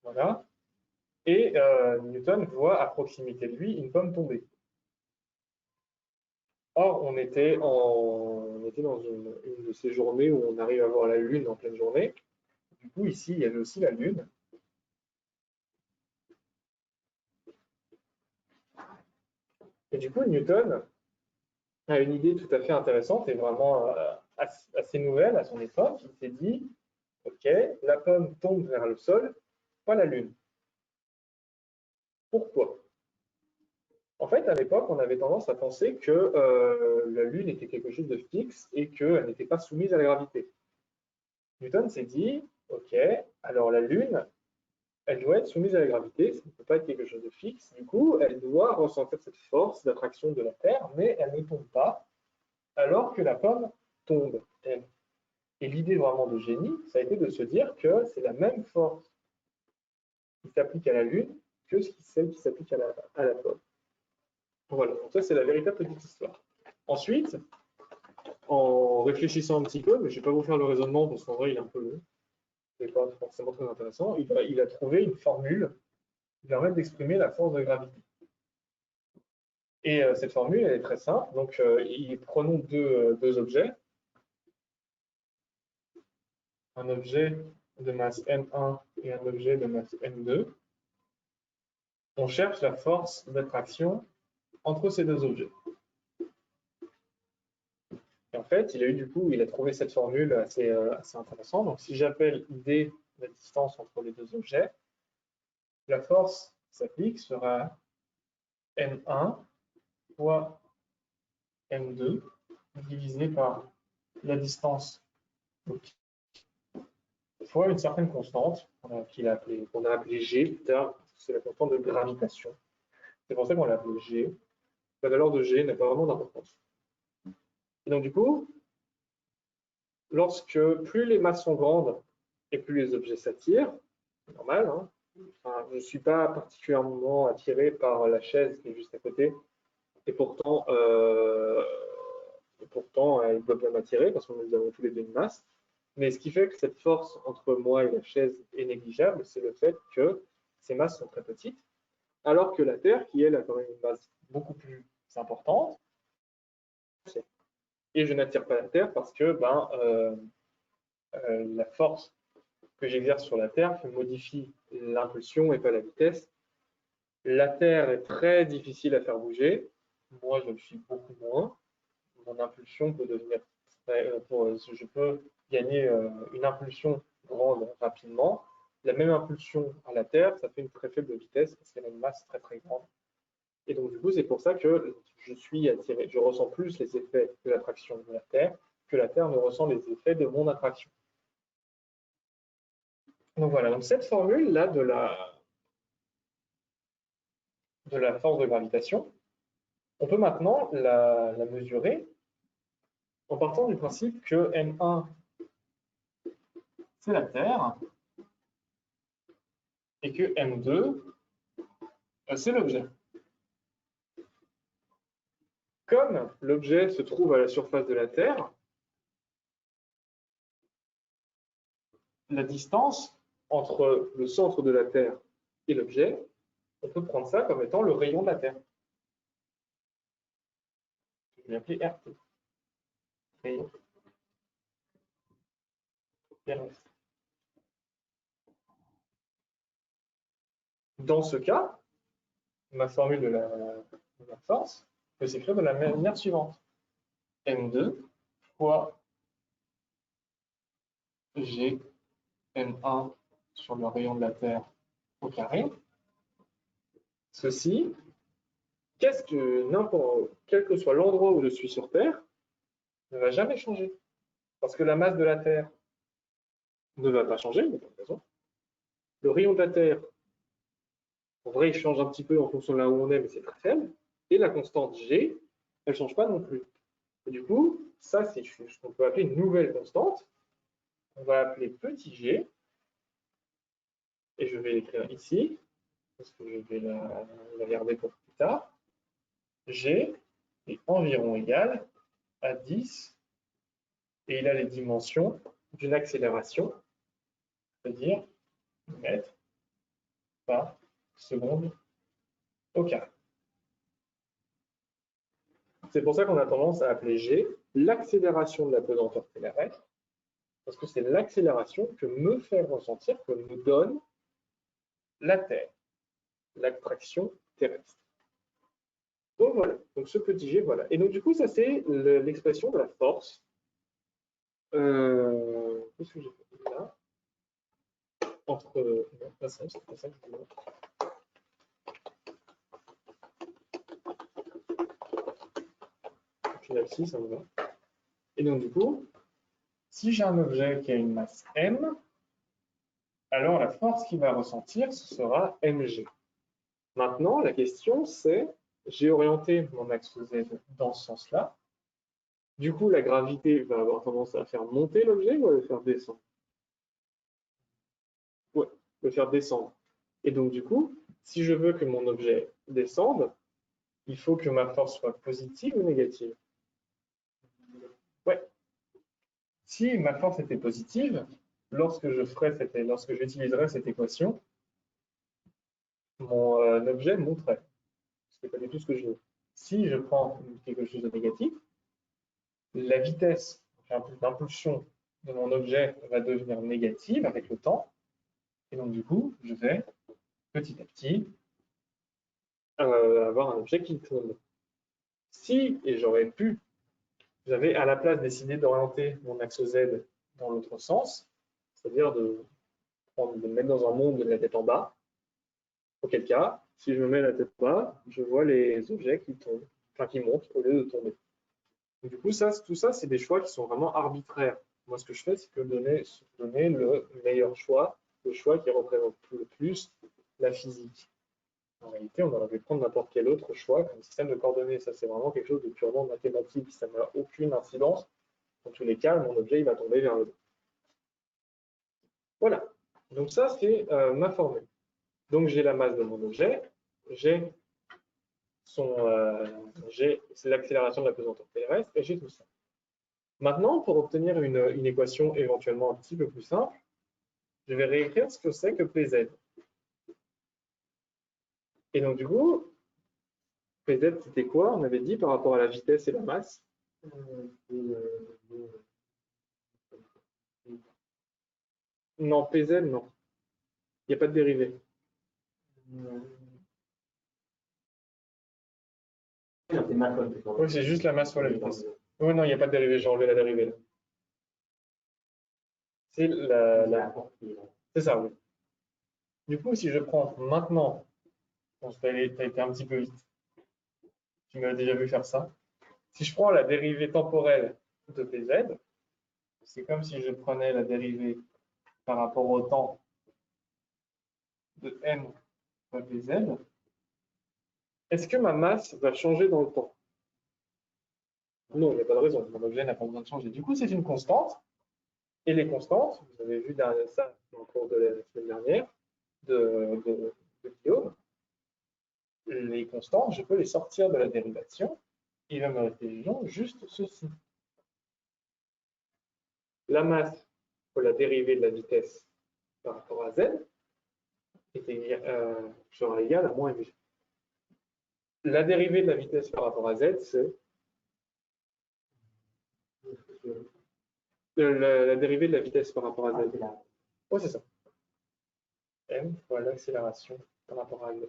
Voilà. Et Newton voit à proximité de lui une pomme tomber. Or, on était dans une de ces journées où on arrive à voir la Lune en pleine journée. Du coup, ici, il y avait aussi la Lune. Et du coup, Newton a une idée tout à fait intéressante et vraiment assez nouvelle à son époque. Il s'est dit, OK, la pomme tombe vers le sol, pas la Lune. Pourquoi? En fait, à l'époque, on avait tendance à penser que la Lune était quelque chose de fixe et qu'elle n'était pas soumise à la gravité. Newton s'est dit, OK, alors la Lune, elle doit être soumise à la gravité, ça ne peut pas être quelque chose de fixe. Du coup, elle doit ressentir cette force d'attraction de la Terre, mais elle ne tombe pas, alors que la pomme tombe, elle. Et l'idée vraiment de génie, ça a été de se dire que c'est la même force qui s'applique à la Lune que celle qui s'applique à la pomme. Voilà, donc ça c'est la véritable petite histoire. Ensuite, en réfléchissant un petit peu, mais je ne vais pas vous faire le raisonnement parce qu'en vrai il est un peu long, c'est pas forcément très intéressant, il a trouvé une formule qui permet d'exprimer la force de gravité. Et cette formule, elle est très simple. Donc, prenons deux objets. Un objet de masse M1 et un objet de masse M2. On cherche la force d'attraction entre ces deux objets. Et en fait, il a trouvé cette formule assez intéressante. Donc, si j'appelle D la distance entre les deux objets, la force qui s'applique sera M1 fois M2 divisé par la distance fois une certaine constante qu'on a appelée G plus tard, c'est la constante de gravitation. C'est pour ça qu'on l'a appelée G. La valeur de G n'a pas vraiment d'importance. Et donc du coup, lorsque plus les masses sont grandes et plus les objets s'attirent, c'est normal, hein. Enfin, je ne suis pas particulièrement attiré par la chaise qui est juste à côté, et pourtant ils peuvent bien m'attirer parce que nous avons tous les deux une masse. Mais ce qui fait que cette force entre moi et la chaise est négligeable, c'est le fait que ces masses sont très petites, alors que la Terre, qui elle a quand même une masse beaucoup plus importante, et je n'attire pas la Terre parce que la force que j'exerce sur la Terre modifie l'impulsion et pas la vitesse. La Terre est très difficile à faire bouger. Moi, je le suis beaucoup moins. Mon impulsion peut devenir je peux gagner une impulsion grande rapidement. La même impulsion à la Terre, ça fait une très faible vitesse parce qu'elle a une masse très très grande. Et donc, du coup, c'est pour ça que je suis attiré. Je ressens plus les effets de l'attraction de la Terre que la Terre ne ressent les effets de mon attraction. Donc voilà, donc cette formule-là de la force de gravitation, on peut maintenant la mesurer en partant du principe que M1, c'est la Terre, et que M2, c'est l'objet. Comme l'objet se trouve à la surface de la Terre, la distance entre le centre de la Terre et l'objet, on peut prendre ça comme étant le rayon de la Terre. Je vais l'appeler RT. Rayon. RT. Dans ce cas, ma formule de la force peut s'écrire de la manière suivante. M2 fois G M1 sur le rayon de la Terre au carré. Ceci, quel que soit l'endroit où je suis sur Terre, ne va jamais changer. Parce que la masse de la Terre ne va pas changer, il n'y a pas de raison. Le rayon de la Terre, en vrai, il change un petit peu en fonction de là où on est, mais c'est très faible. Et la constante G, elle ne change pas non plus. Et du coup, ça, c'est ce qu'on peut appeler une nouvelle constante. On va appeler petit g, et je vais l'écrire ici, parce que je vais la garder pour plus tard. G est environ égal à 10, et il a les dimensions d'une accélération, c'est-à-dire mètres par seconde au carré. C'est pour ça qu'on a tendance à appeler G l'accélération de la pesanteur terrestre, parce que c'est l'accélération que me fait ressentir, que me donne la Terre, l'attraction terrestre. Donc voilà, donc ce petit g, voilà. Et donc du coup, ça c'est l'expression de la force. Qu'est-ce que j'ai fait là? Entre. Non, pas ça, c'est pas ça que je voulais. Puis là-ci, ça me va. Et donc du coup, si j'ai un objet qui a une masse m, alors la force qu'il va ressentir, ce sera mg. Maintenant, la question c'est, j'ai orienté mon axe z dans ce sens-là. Du coup, la gravité va avoir tendance à faire monter l'objet ou à le faire descendre? Ouais, le faire descendre. Et donc, du coup, si je veux que mon objet descende, il faut que ma force soit positive ou négative? Ouais. Si ma force était positive, lorsque j'utiliserais cette équation, mon objet monterait. Ce n'est pas du tout ce que je veux. Si je prends quelque chose de négatif, la vitesse d'impulsion de mon objet va devenir négative avec le temps. Et donc, du coup, je vais petit à petit avoir un objet qui tombe. Si, et j'avais à la place décidé d'orienter mon axe Z dans l'autre sens, c'est-à-dire de me mettre dans un monde de la tête en bas, auquel cas, si je me mets la tête en bas, je vois les objets qui tombent, enfin qui montent au lieu de tomber. Donc, du coup, tout ça, c'est des choix qui sont vraiment arbitraires. moi, ce que je fais, c'est que donner le meilleur choix, le choix qui représente le plus la physique. En réalité, on aurait pu prendre n'importe quel autre choix comme système de coordonnées. Ça, c'est vraiment quelque chose de purement mathématique. Ça n'a aucune incidence. Dans tous les cas, mon objet, il va tomber vers le bas. Voilà. Donc ça, c'est ma formule. Donc j'ai la masse de mon objet, j'ai l'accélération de la pesanteur terrestre et j'ai tout ça. Maintenant, pour obtenir une équation éventuellement un petit peu plus simple, je vais réécrire ce que c'est que PZ. Et donc du coup, PZ c'était quoi? On avait dit par rapport à la vitesse et la masse. Non, PZ, non. Il n'y a pas de dérivée. Oui, c'est juste la masse fois la vitesse. Oui, non, il n'y a pas de dérivée, j'ai enlevé la dérivée là. C'est C'est ça, oui. Du coup, si je prends maintenant, bon, tu as été un petit peu vite, tu m'as déjà vu faire ça. Si je prends la dérivée temporelle de PZ, c'est comme si je prenais la dérivée par rapport au temps de m fois PZ. Est-ce que ma masse va changer dans le temps? Non, il n'y a pas de raison. Mon objet n'a pas besoin de changer. Du coup, c'est une constante. Et les constantes, vous avez vu ça au cours de la semaine dernière de Guillaume, les constantes, je peux les sortir de la dérivation. Il va me rester juste ceci. La masse pour la dérivée de la vitesse par rapport à z sera égale à moins mg. La dérivée de la vitesse par rapport à z, c'est la dérivée de la vitesse par rapport à z. Oui, c'est ça. M fois l'accélération par rapport à z.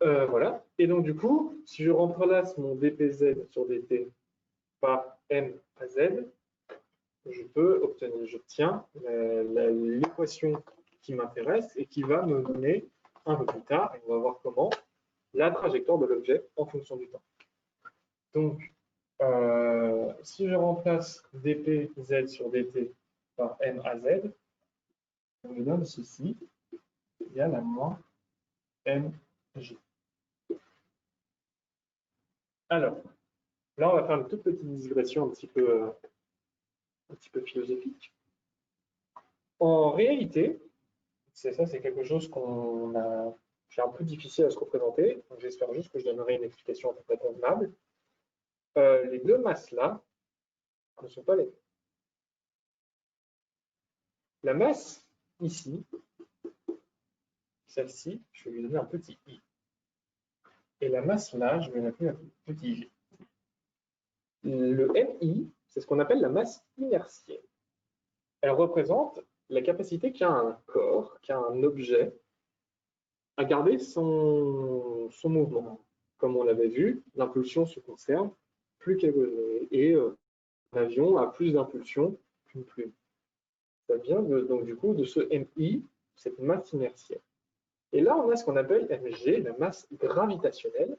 Voilà. Et donc, du coup, si je remplace mon dpz sur dt par m à z, j'obtiens l'équation qui m'intéresse et qui va me donner un peu plus tard, et on va voir comment, la trajectoire de l'objet en fonction du temps. Donc, si je remplace dpz sur dt par m à z, ça me donne ceci, égal à moins mg. Alors, là, on va faire une toute petite digression un petit peu philosophique. En réalité, c'est quelque chose qui est un peu difficile à se représenter. J'espère juste que je donnerai une explication à peu près convenable. Les deux masses-là ne sont pas les mêmes. La masse ici, celle-ci, je vais lui donner un petit i. Et la masse là, je vais l'appeler un petit g. Le mi, c'est ce qu'on appelle la masse inertielle. Elle représente la capacité qu'a un corps, qu'a un objet, à garder son mouvement. Comme on l'avait vu, l'impulsion se conserve plus et l'avion a plus d'impulsion qu'une plume. Ça vient donc du coup de ce MI, cette masse inertielle. Et là, on a ce qu'on appelle mg, la masse gravitationnelle,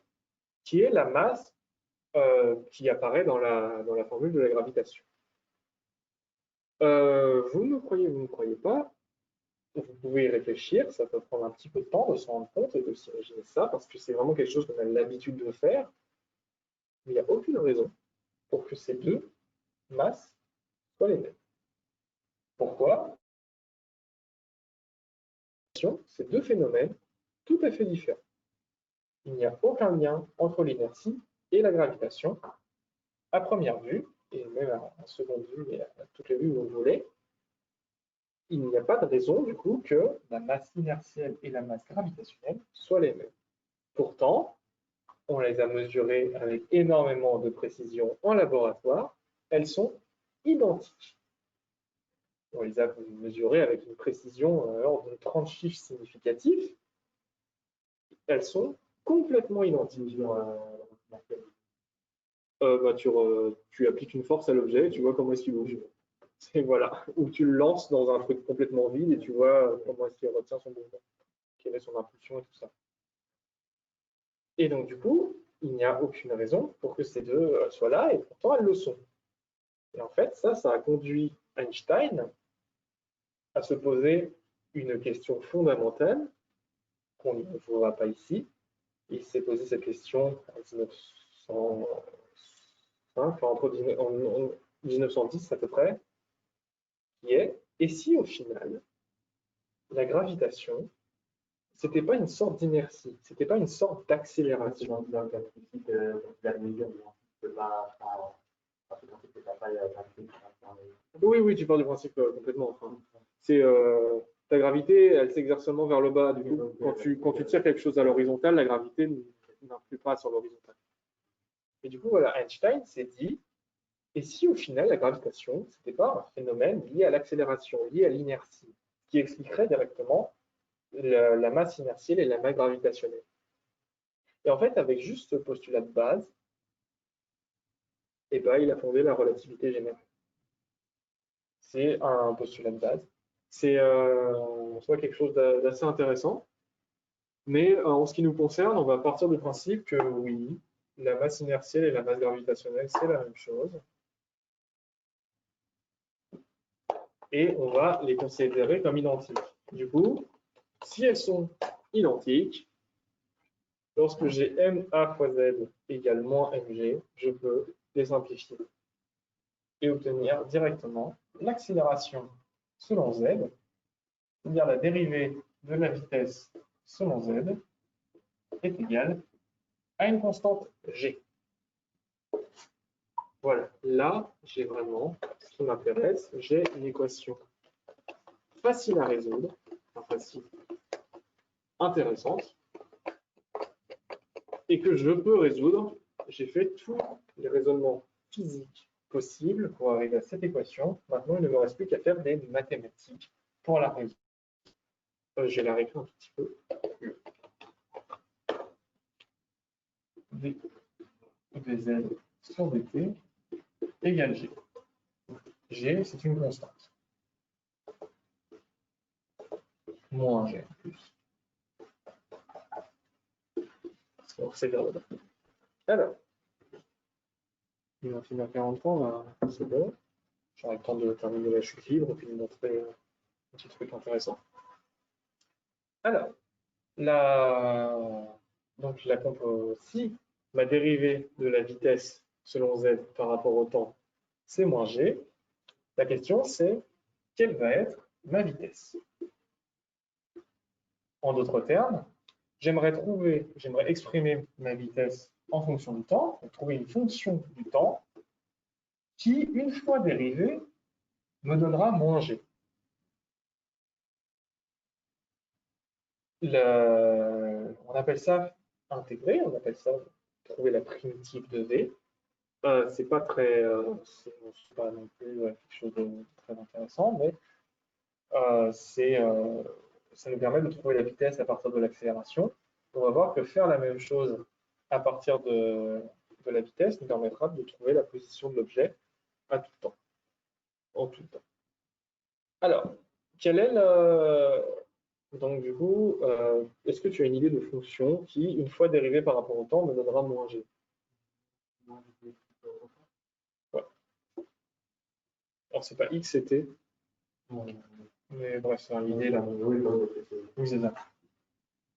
qui est la masse qui apparaît dans la formule de la gravitation. Vous ne croyez pas, vous pouvez y réfléchir, ça peut prendre un petit peu de temps de se rendre compte et de s'imaginer ça, parce que c'est vraiment quelque chose qu'on a l'habitude de faire, mais il n'y a aucune raison pour que ces deux masses soient les mêmes. Pourquoi? C'est deux phénomènes tout à fait différents. Il n'y a aucun lien entre l'inertie et la gravitation à première vue, et même à seconde vue, et à toutes les vues où vous voulez. Il n'y a pas de raison, du coup, que la masse inertielle et la masse gravitationnelle soient les mêmes. Pourtant, on les a mesurées avec énormément de précision en laboratoire, elles sont identiques. On les a mesurées avec une précision ordre de 30 chiffres significatifs. Elles sont complètement identiques. Tu appliques une force à l'objet et tu vois comment est-ce qu'il bouge. Voilà. Ou tu le lances dans un truc complètement vide et tu vois comment est-ce qu'il retient son mouvement, quelle est son impulsion et tout ça. Et donc, du coup, il n'y a aucune raison pour que ces deux soient là, et pourtant elles le sont. Et en fait, ça a conduit Einstein à se poser une question fondamentale qu'on ne trouvera pas ici. Il s'est posé cette question en 1905, entre 1910 à peu près, qui est, et si au final, la gravitation, c'était pas une sorte d'inertie, c'était pas une sorte d'accélération. Oui, oui, tu pars du principe complètement. Enfin, c'est ta gravité, elle s'exerce seulement vers le bas. Du coup, quand tu tires quelque chose à l'horizontale, la gravité n'influe pas sur l'horizontale. Et du coup, voilà, Einstein s'est dit, et si au final la gravitation, c'était pas un phénomène lié à l'accélération, lié à l'inertie, qui expliquerait directement la masse inertielle et la masse gravitationnelle. Et en fait, avec juste ce postulat de base, eh ben, il a fondé la relativité générale. C'est un postulat de base. C'est soit quelque chose d'assez intéressant, mais en ce qui nous concerne, on va partir du principe que oui, la masse inertielle et la masse gravitationnelle, c'est la même chose. Et on va les considérer comme identiques. Du coup, si elles sont identiques, lorsque j'ai ma fois z égale moins mg, je peux les simplifier et obtenir directement l'accélération selon z, c'est-à-dire la dérivée de la vitesse selon z, est égale à une constante g. Voilà, là, j'ai vraiment ce qui m'intéresse, j'ai une équation facile à résoudre, enfin facile, intéressante, et que je peux résoudre. J'ai fait tous les raisonnements physiques possibles pour arriver à cette équation. Maintenant, il ne me reste plus qu'à faire des mathématiques pour la résoudre. Je vais la réécrire un tout petit peu. dz sur dt égale g. G, c'est une constante. Moins g plus. C'est vers le bas. Alors, il va finir 40 ans, c'est bon. J'aurai le temps de terminer la chute libre et puis de montrer un petit truc intéressant. Alors, si ma dérivée de la vitesse selon z par rapport au temps, c'est moins g, la question c'est quelle va être ma vitesse? En d'autres termes, j'aimerais exprimer ma vitesse en fonction du temps, trouver une fonction du temps qui, une fois dérivée, me donnera moins g. On appelle ça intégrer, on appelle ça trouver la primitive de v. C'est pas très, c'est pas non plus quelque chose de très intéressant, mais ça nous permet de trouver la vitesse à partir de l'accélération. On va voir que faire la même chose à partir de la vitesse nous permettra de trouver la position de l'objet à tout temps, en tout temps. Alors, quel est donc du coup, est-ce que tu as une idée de fonction qui, une fois dérivée par rapport au temps, me donnera moins g? Ouais. Alors, c'est pas x, c'était. Mais bref, c'est l'idée là. Oui, c'est ça.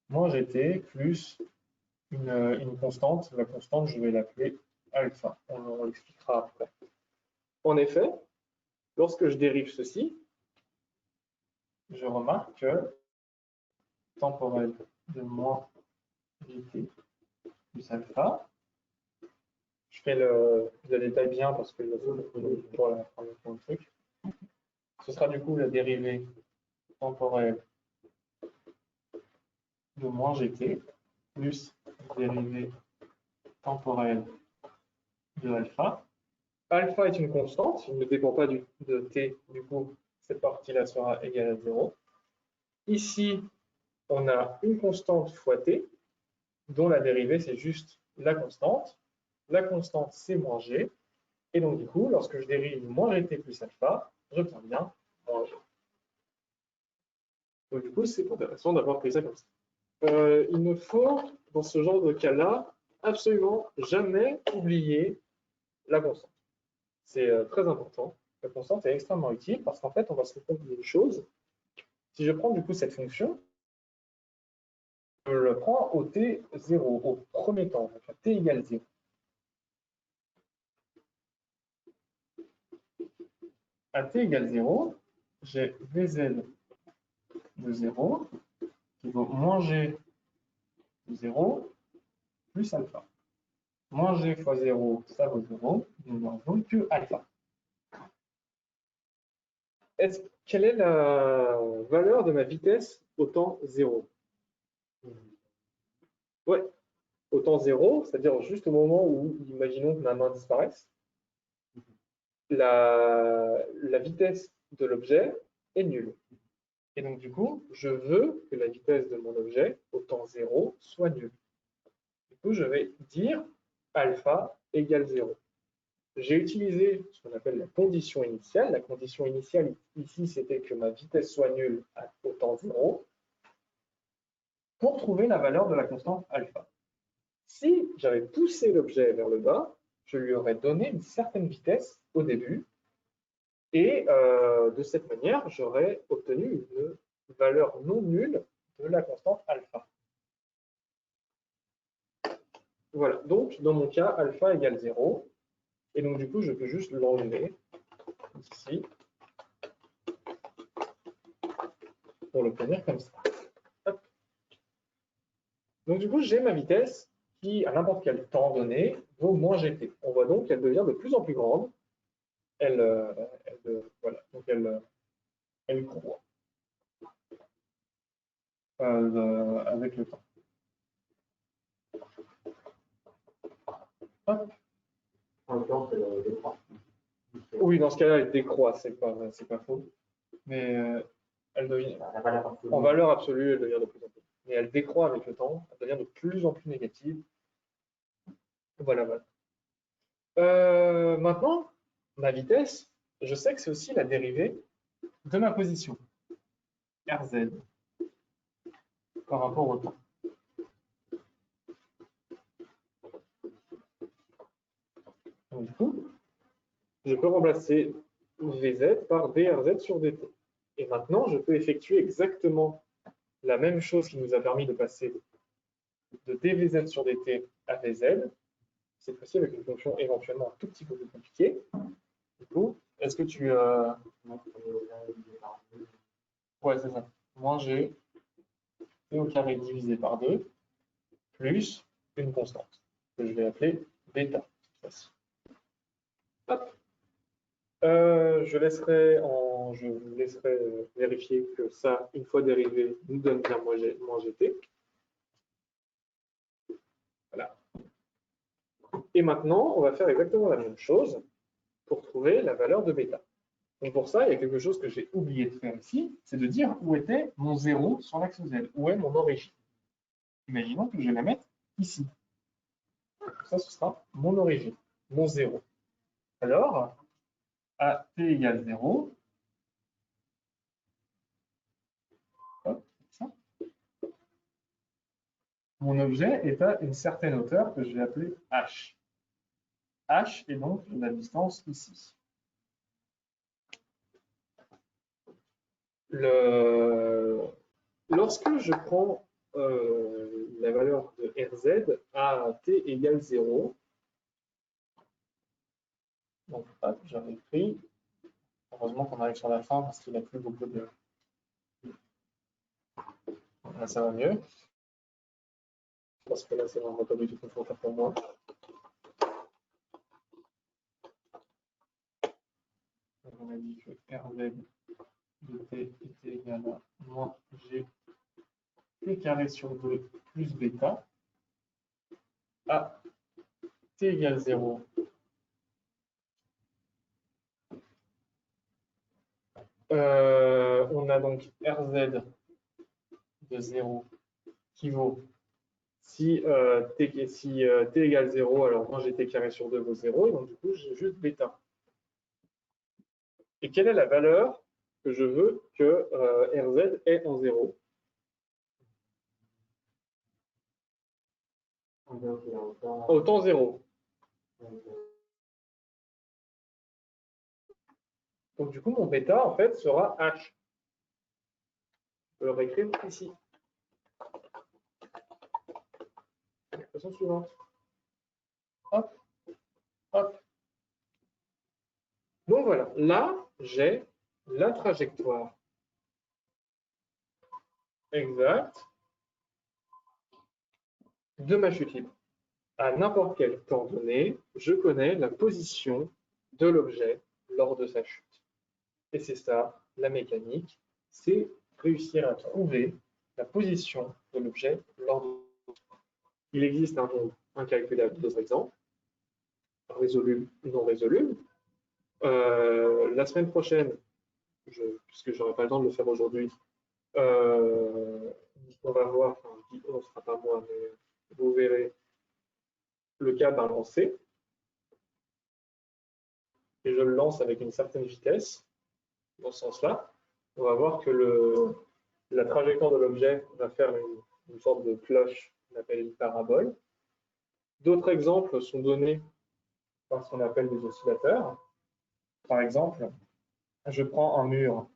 Moins gt plus une constante. La constante, je vais l'appeler alpha. On l'expliquera après. En effet, lorsque je dérive ceci, je remarque que temporel de moins gt plus alpha, je fais le détail bien parce que pour la première truc, ce sera du coup la dérivée temporelle de moins gt plus dérivée temporelle de alpha. Alpha est une constante, il ne dépend pas de t, du coup, cette partie-là sera égale à 0. Ici, on a une constante fois t, dont la dérivée, c'est juste la constante. La constante, c'est moins g. Et donc, du coup, lorsque je dérive moins gt plus alpha, j'obtiens bien moins g. Donc, du coup, c'est intéressant d'avoir pris ça comme ça. Il ne faut, dans ce genre de cas-là, absolument jamais oublier la constante. C'est très important. La constante est extrêmement utile parce qu'en fait, on va se rendre compte d'une chose. Si je prends du coup cette fonction, je le prends au t0, au premier temps, donc à t égale 0. À t égale 0, j'ai Vz de 0 qui vaut moins g de 0 plus alpha. Moins g fois 0, ça vaut 0, donc ne vaut que alpha. Quelle est la valeur de ma vitesse au temps 0? Ouais, au temps 0, c'est-à-dire juste au moment où, imaginons que ma main disparaisse, la vitesse de l'objet est nulle. Et donc, du coup, je veux que la vitesse de mon objet au temps 0 soit nulle. Du coup, je vais dire alpha égale 0. J'ai utilisé ce qu'on appelle la condition initiale. La condition initiale, ici, c'était que ma vitesse soit nulle au temps 0 pour trouver la valeur de la constante alpha. Si j'avais poussé l'objet vers le bas, je lui aurais donné une certaine vitesse au début, et de cette manière, j'aurais obtenu une valeur non nulle de la constante alpha. Voilà, donc dans mon cas, alpha égale 0, et donc du coup, je peux juste l'enlever ici pour l'obtenir comme ça. Hop. Donc du coup, j'ai ma vitesse qui, à n'importe quel temps donné, vaut moins gt. On voit donc qu'elle devient de plus en plus grande. Voilà, donc elle croît avec le temps. Hop. Oui, dans ce cas-là, elle décroît, c'est pas faux. Mais elle devient, en valeur absolue, elle devient de plus en plus. Mais elle décroît avec le temps, elle devient de plus en plus négative. Voilà, voilà. Maintenant, ma vitesse, je sais que c'est aussi la dérivée de ma position, Rz, par rapport au temps. Donc, du coup, je peux remplacer Vz par drz sur dt. Et maintenant, je peux effectuer exactement la même chose qui nous a permis de passer de dvz sur dt à vz, cette fois-ci avec une fonction éventuellement un tout petit peu plus compliquée. Du coup, est-ce que tu... Ouais, c'est ça. Moins g t au carré divisé par 2 plus une constante que je vais appeler bêta. Hop. Je vous laisserai vérifier que ça, une fois dérivé, nous donne bien moins gt. Voilà. Et maintenant, on va faire exactement la même chose pour trouver la valeur de bêta. Donc pour ça, il y a quelque chose que j'ai oublié de faire ici, c'est de dire où était mon 0 sur l'axe Z, où est mon origine. Imaginons que je vais la mettre ici. Ça, ce sera mon origine, mon 0. Alors, à t égale 0, hop, ça, mon objet est à une certaine hauteur que je vais appeler h. H est donc la distance ici. Lorsque je prends la valeur de Rz à t égale 0, donc hop, j'avais écrit, heureusement qu'on arrive sur la fin parce qu'il n'a plus beaucoup de... Là, ça va mieux. Parce que là, c'est vraiment pas du tout confortable pour moi. On a dit que Rz de t était égal à moins g t carré sur 2 plus bêta à t égale 0. On a donc Rz de 0 qui vaut, si t égale 0, alors moins gt carré sur 2 vaut 0, et donc du coup j'ai juste bêta. Et quelle est la valeur que je veux que Rz ait en 0? Au temps 0. Donc du coup, mon bêta, en fait, sera H. Je peux le réécrire ici. De la façon suivante. Hop, hop. Donc voilà, là, j'ai la trajectoire exacte de ma chute libre. À n'importe quel temps donné, je connais la position de l'objet lors de sa chute. Et c'est ça, la mécanique, c'est réussir à trouver la position de l'objet lors de sa chute. Il existe un nombre incalculable d'autres exemples, résolubles ou non résolubles. La semaine prochaine, puisque je n'aurai pas le temps de le faire aujourd'hui, on va voir, enfin je dis on, ce ne sera pas moi, mais vous verrez le cas d'un lancer, et je le lance avec une certaine vitesse, dans ce sens-là, on va voir que la trajectoire de l'objet va faire une sorte de cloche qu'on appelle une parabole. D'autres exemples sont donnés par ce qu'on appelle des oscillateurs. Par exemple, je prends un mur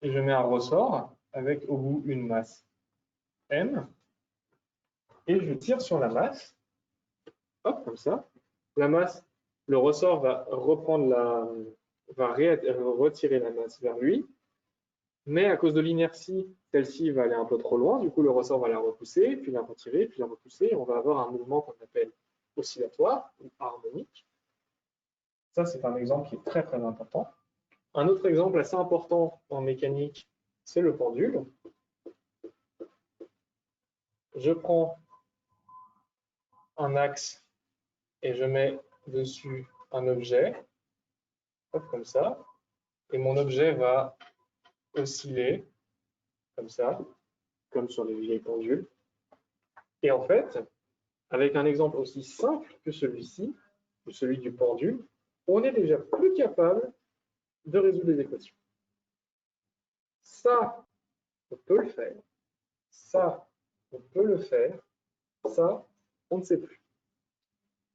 et je mets un ressort avec au bout une masse M, et je tire sur la masse, hop, comme ça. La masse, le ressort va retirer la masse vers lui, mais à cause de l'inertie, celle-ci va aller un peu trop loin, du coup le ressort va la repousser, puis la retirer, puis la repousser, et on va avoir un mouvement qu'on appelle oscillatoire ou harmonique. Ça, c'est un exemple qui est très très important. Un autre exemple assez important en mécanique, c'est le pendule. Je prends un axe et je mets dessus un objet, hop, comme ça, et mon objet va osciller, comme ça, comme sur les vieilles pendules. Et en fait, avec un exemple aussi simple que celui-ci, ou celui du pendule, on est déjà plus capable de résoudre les équations. Ça, on peut le faire. Ça, on peut le faire. Ça, on ne sait plus.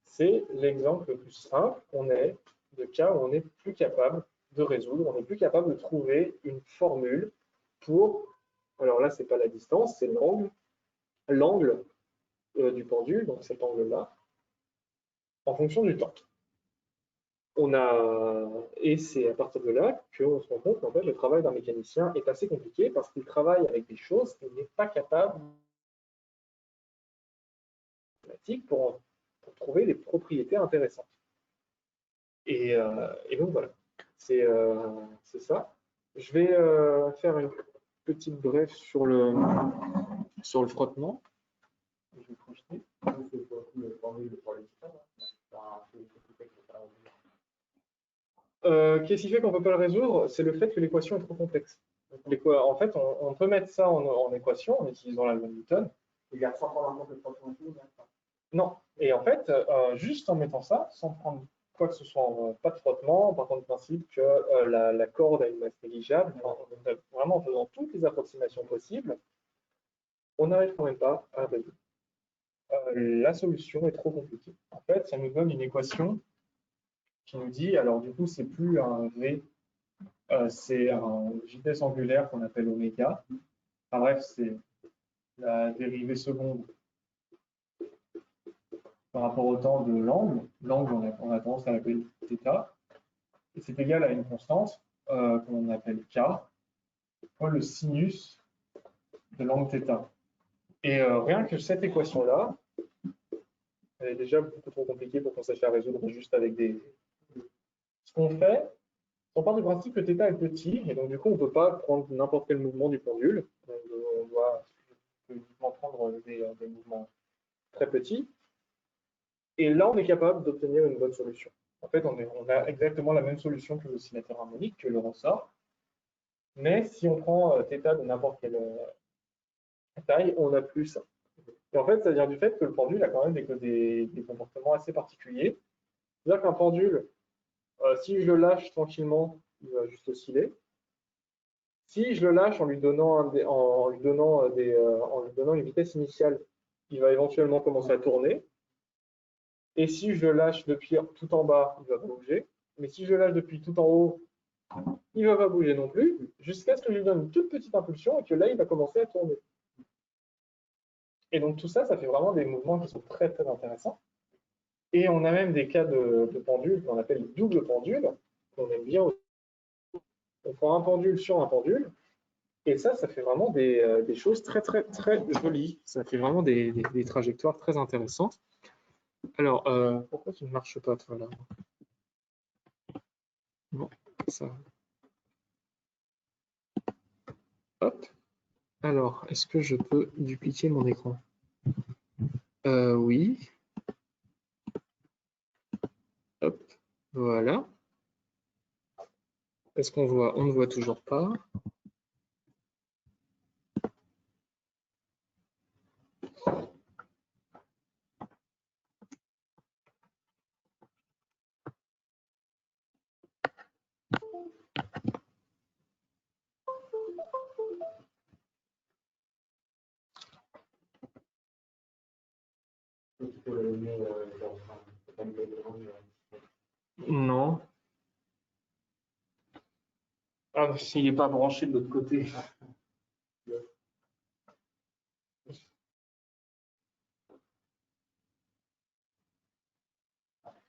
C'est l'exemple le plus simple qu'on ait de cas où on est plus capable de résoudre, on est plus capable de trouver une formule pour, alors là, ce n'est pas la distance, c'est l'angle du pendule, donc cet angle-là, en fonction du temps. Et c'est à partir de là qu'on se rend compte qu'en fait, le travail d'un mécanicien est assez compliqué parce qu'il travaille avec des choses qu'il n'est pas capable pour trouver des propriétés intéressantes. Et donc voilà, c'est ça. Je vais faire une petite brève sur le frottement. Je vais projeter. Qu'est-ce qui fait qu'on ne peut pas le résoudre? C'est le fait que l'équation est trop complexe. En fait, on peut mettre ça en équation en utilisant la loi de Newton. Sans prendre en compte le frottement. Non. Et en fait, juste en mettant ça, sans prendre quoi que ce soit, pas de frottement, par contre, le principe que la corde a une masse négligeable, vraiment en faisant toutes les approximations possibles, on n'arrive quand même pas à résoudre. La solution est trop compliquée. En fait, ça nous donne une équation qui nous dit, alors du coup, c'est plus un V, c'est une vitesse angulaire qu'on appelle oméga. Enfin, bref, c'est la dérivée seconde par rapport au temps de l'angle. L'angle, on a tendance à l'appeler θ. Et c'est égal à une constante qu'on appelle K, fois le sinus de l'angle θ. Et rien que cette équation-là, elle est déjà beaucoup trop compliquée pour qu'on sache la résoudre juste avec des... Ce qu'on fait, on part du principe que θ est petit, et donc du coup, on ne peut pas prendre n'importe quel mouvement du pendule. On doit uniquement prendre des mouvements très petits. Et là, on est capable d'obtenir une bonne solution. En fait, on a exactement la même solution que l'oscillateur harmonique, que le ressort. Mais si on prend θ de n'importe quelle taille, on n'a plus ça. Et en fait, ça vient du fait que le pendule a quand même des comportements assez particuliers. C'est-à-dire qu'un pendule, si je le lâche tranquillement, il va juste osciller. Si je le lâche en lui donnant une vitesse initiale, il va éventuellement commencer à tourner. Et si je lâche depuis tout en bas, il va pas bouger. Mais si je lâche depuis tout en haut, il ne va pas bouger non plus, jusqu'à ce que je lui donne une toute petite impulsion et que là, il va commencer à tourner. Et donc tout ça, ça fait vraiment des mouvements qui sont très très intéressants. Et on a même des cas de pendules qu'on appelle les doubles pendules, qu'on aime bien aussi. On prend un pendule sur un pendule, et ça fait vraiment des choses très très très jolies. Ça fait vraiment des trajectoires très intéressantes. Alors, pourquoi tu ne marches pas, toi, là? Bon, ça. Hop. Alors, est-ce que je peux dupliquer mon écran? Oui. Hop. Voilà. Est-ce qu'on voit? On ne voit toujours pas. Non. Ah, s'il n'est pas branché de l'autre côté.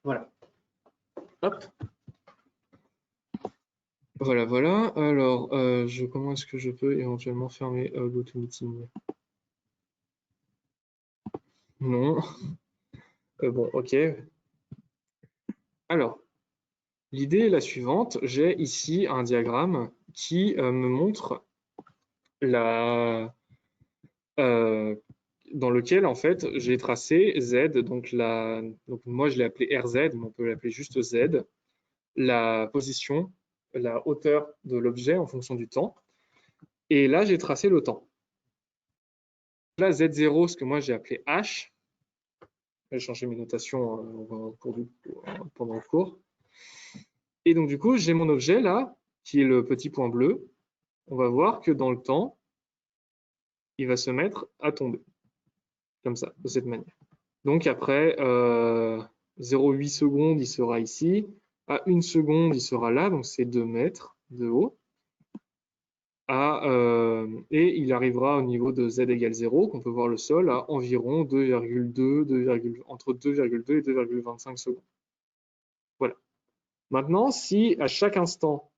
Voilà. Hop. Voilà, voilà. Alors, comment est-ce que je peux éventuellement fermer l'auto-meeting? Non. Bon, ok. Alors, l'idée est la suivante. J'ai ici un diagramme qui me montre dans lequel, en fait, j'ai tracé Z. Donc moi, je l'ai appelé RZ, mais on peut l'appeler juste Z. La position, la hauteur de l'objet en fonction du temps. Et là, j'ai tracé le temps. Là, Z0, ce que moi j'ai appelé H. J'ai changé mes notations pendant le cours. Et donc, du coup, j'ai mon objet là, qui est le petit point bleu. On va voir que dans le temps, il va se mettre à tomber. Comme ça, de cette manière. Donc, après 0,8 secondes, il sera ici. À 1 seconde, il sera là. Donc, c'est 2 mètres de haut. Et il arrivera au niveau de z égale 0, qu'on peut voir le sol, à environ 2,2, entre 2,2 et 2,25 secondes. Voilà. Maintenant, si à chaque instant,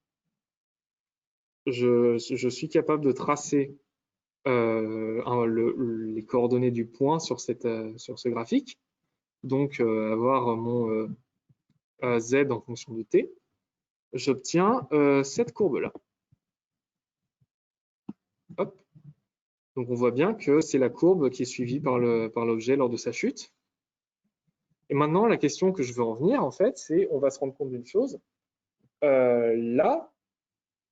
je suis capable de tracer les coordonnées du point sur ce graphique, donc avoir mon z en fonction de t, j'obtiens cette courbe-là. Hop. Donc on voit bien que c'est la courbe qui est suivie par l'objet lors de sa chute. Et maintenant, la question que je veux en venir, en fait, c'est on va se rendre compte d'une chose. Là,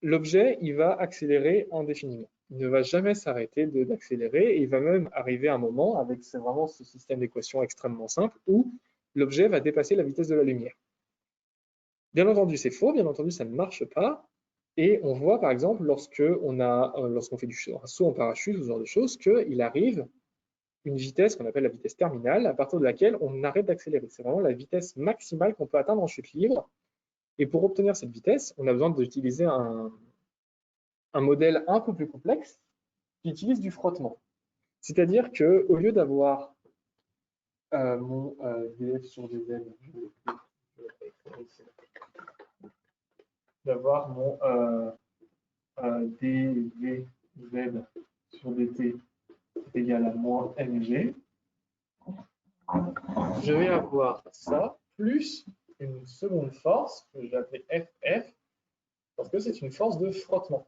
l'objet, il va accélérer indéfiniment. Il ne va jamais s'arrêter d'accélérer, et il va même arriver à un moment, avec vraiment ce système d'équations extrêmement simple, où l'objet va dépasser la vitesse de la lumière. Bien entendu, c'est faux, bien entendu, ça ne marche pas. Et on voit, par exemple, lorsqu'on fait un saut en parachute ou ce genre de choses, qu'il arrive une vitesse qu'on appelle la vitesse terminale, à partir de laquelle on arrête d'accélérer. C'est vraiment la vitesse maximale qu'on peut atteindre en chute libre. Et pour obtenir cette vitesse, on a besoin d'utiliser un modèle un peu plus complexe qui utilise du frottement. C'est-à-dire qu'au lieu d'avoir mon df sur dz, d'avoir mon dvz sur dt égale à moins mg, je vais avoir ça plus une seconde force que je vais appeler ff, parce que c'est une force de frottement.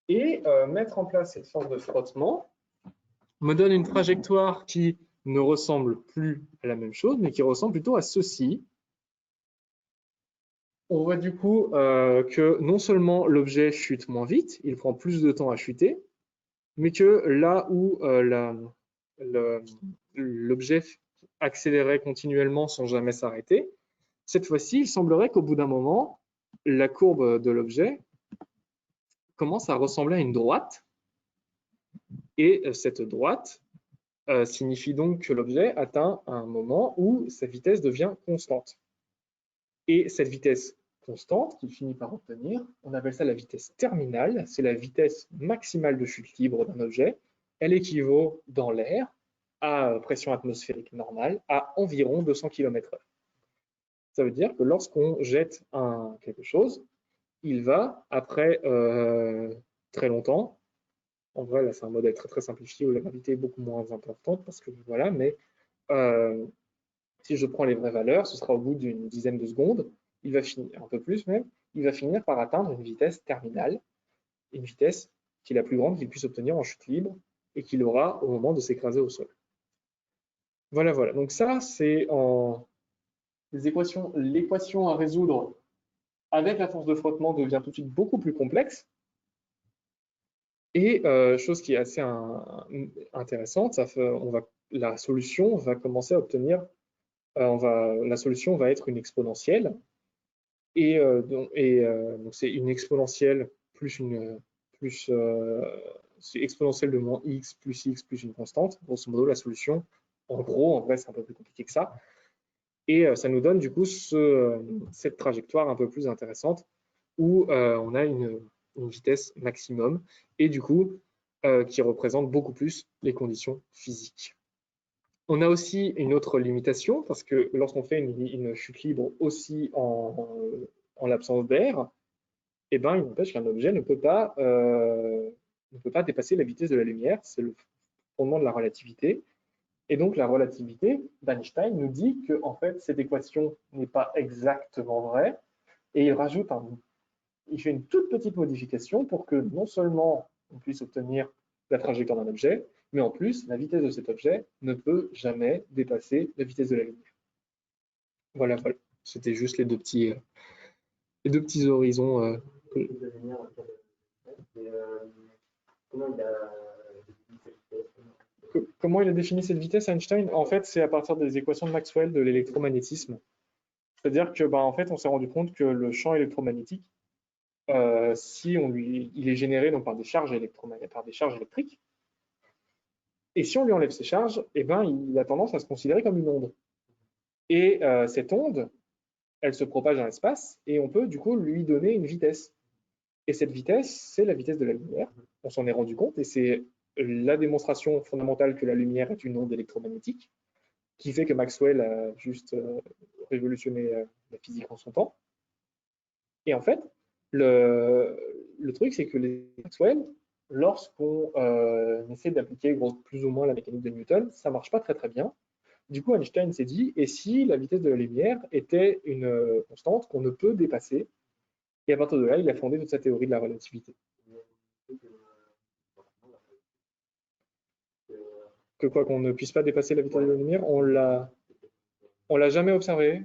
Et mettre en place cette force de frottement me donne une trajectoire qui ne ressemble plus à la même chose, mais qui ressemble plutôt à ceci. On voit du coup que non seulement l'objet chute moins vite, il prend plus de temps à chuter, mais que là où l'objet accélérait continuellement sans jamais s'arrêter, cette fois-ci, il semblerait qu'au bout d'un moment, la courbe de l'objet commence à ressembler à une droite, et cette droite signifie donc que l'objet atteint un moment où sa vitesse devient constante. Et cette vitesse constante qu'il finit par obtenir, on appelle ça la vitesse terminale, c'est la vitesse maximale de chute libre d'un objet. Elle équivaut dans l'air à pression atmosphérique normale à environ 200 km/h. Ça veut dire que lorsqu'on jette quelque chose, il va, après très longtemps, en vrai là c'est un modèle très très simplifié où la gravité est beaucoup moins importante, parce que voilà, mais si je prends les vraies valeurs, ce sera au bout d'une dizaine de secondes, il va finir, un peu plus même, il va finir par atteindre une vitesse terminale, une vitesse qui est la plus grande qu'il puisse obtenir en chute libre et qu'il aura au moment de s'écraser au sol. Voilà, voilà. Donc ça, c'est l'équation à résoudre avec la force de frottement devient tout de suite beaucoup plus complexe. Et chose qui est assez intéressante, la solution va commencer à obtenir, la solution va être une exponentielle. Et donc c'est une exponentielle plus c'est exponentielle de moins x plus une constante. Grosso modo, la solution, en gros, en vrai, c'est un peu plus compliqué que ça. Et ça nous donne du coup cette trajectoire un peu plus intéressante où on a une vitesse maximum et du coup qui représente beaucoup plus les conditions physiques. On a aussi une autre limitation parce que lorsqu'on fait une chute libre aussi en l'absence d'air, eh ben, il n'empêche qu'un objet ne peut pas dépasser la vitesse de la lumière. C'est le fondement de la relativité. Et donc, la relativité d'Einstein nous dit que en fait, cette équation n'est pas exactement vraie. Et il fait une toute petite modification pour que non seulement on puisse obtenir la trajectoire d'un objet, mais en plus, la vitesse de cet objet ne peut jamais dépasser la vitesse de la lumière. Voilà, voilà. C'était juste les deux petits horizons. Comment il a défini cette vitesse, Einstein? En fait, c'est à partir des équations de Maxwell de l'électromagnétisme. C'est-à-dire que, en fait, on s'est rendu compte que le champ électromagnétique, il est généré donc par des charges électriques, et si on lui enlève ces charges, eh ben, il a tendance à se considérer comme une onde. Et cette onde, elle se propage dans l'espace, et on peut du coup lui donner une vitesse. Et cette vitesse, c'est la vitesse de la lumière. On s'en est rendu compte, et c'est la démonstration fondamentale que la lumière est une onde électromagnétique, qui fait que Maxwell a juste révolutionné la physique en son temps. Et en fait, le truc, c'est que les Maxwell, lorsqu'on essaie d'appliquer plus ou moins la mécanique de Newton, ça ne marche pas très très bien. Du coup, Einstein s'est dit, et si la vitesse de la lumière était une constante qu'on ne peut dépasser? Et à partir de là, il a fondé toute sa théorie de la relativité. Que quoi, qu'on ne puisse pas dépasser la vitesse de la lumière, on l'a jamais observé.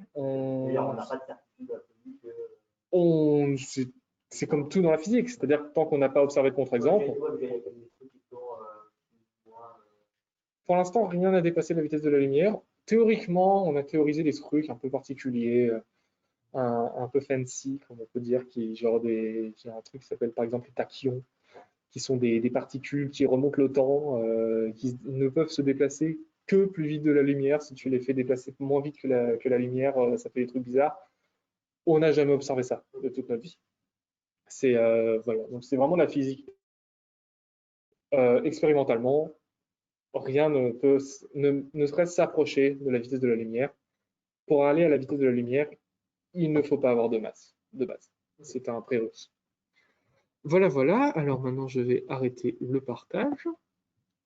C'est comme tout dans la physique, c'est-à-dire que tant qu'on n'a pas observé de contre-exemple, pour l'instant, rien n'a dépassé la vitesse de la lumière. Théoriquement, on a théorisé des trucs un peu particuliers, un peu fancy, comme on peut dire, qui est un truc qui s'appelle par exemple les tachyons, qui sont des particules qui remontent le temps, qui ne peuvent se déplacer que plus vite de la lumière. Si tu les fais déplacer moins vite que la lumière, ça fait des trucs bizarres. On n'a jamais observé ça de toute notre vie. Voilà. Donc c'est vraiment la physique. Expérimentalement, rien ne serait s'approcher de la vitesse de la lumière. Pour aller à la vitesse de la lumière, il ne faut pas avoir de masse, de base. C'est un prérequis. Voilà, voilà. Alors maintenant, je vais arrêter le partage.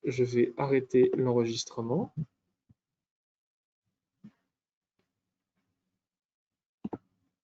Je vais arrêter l'enregistrement.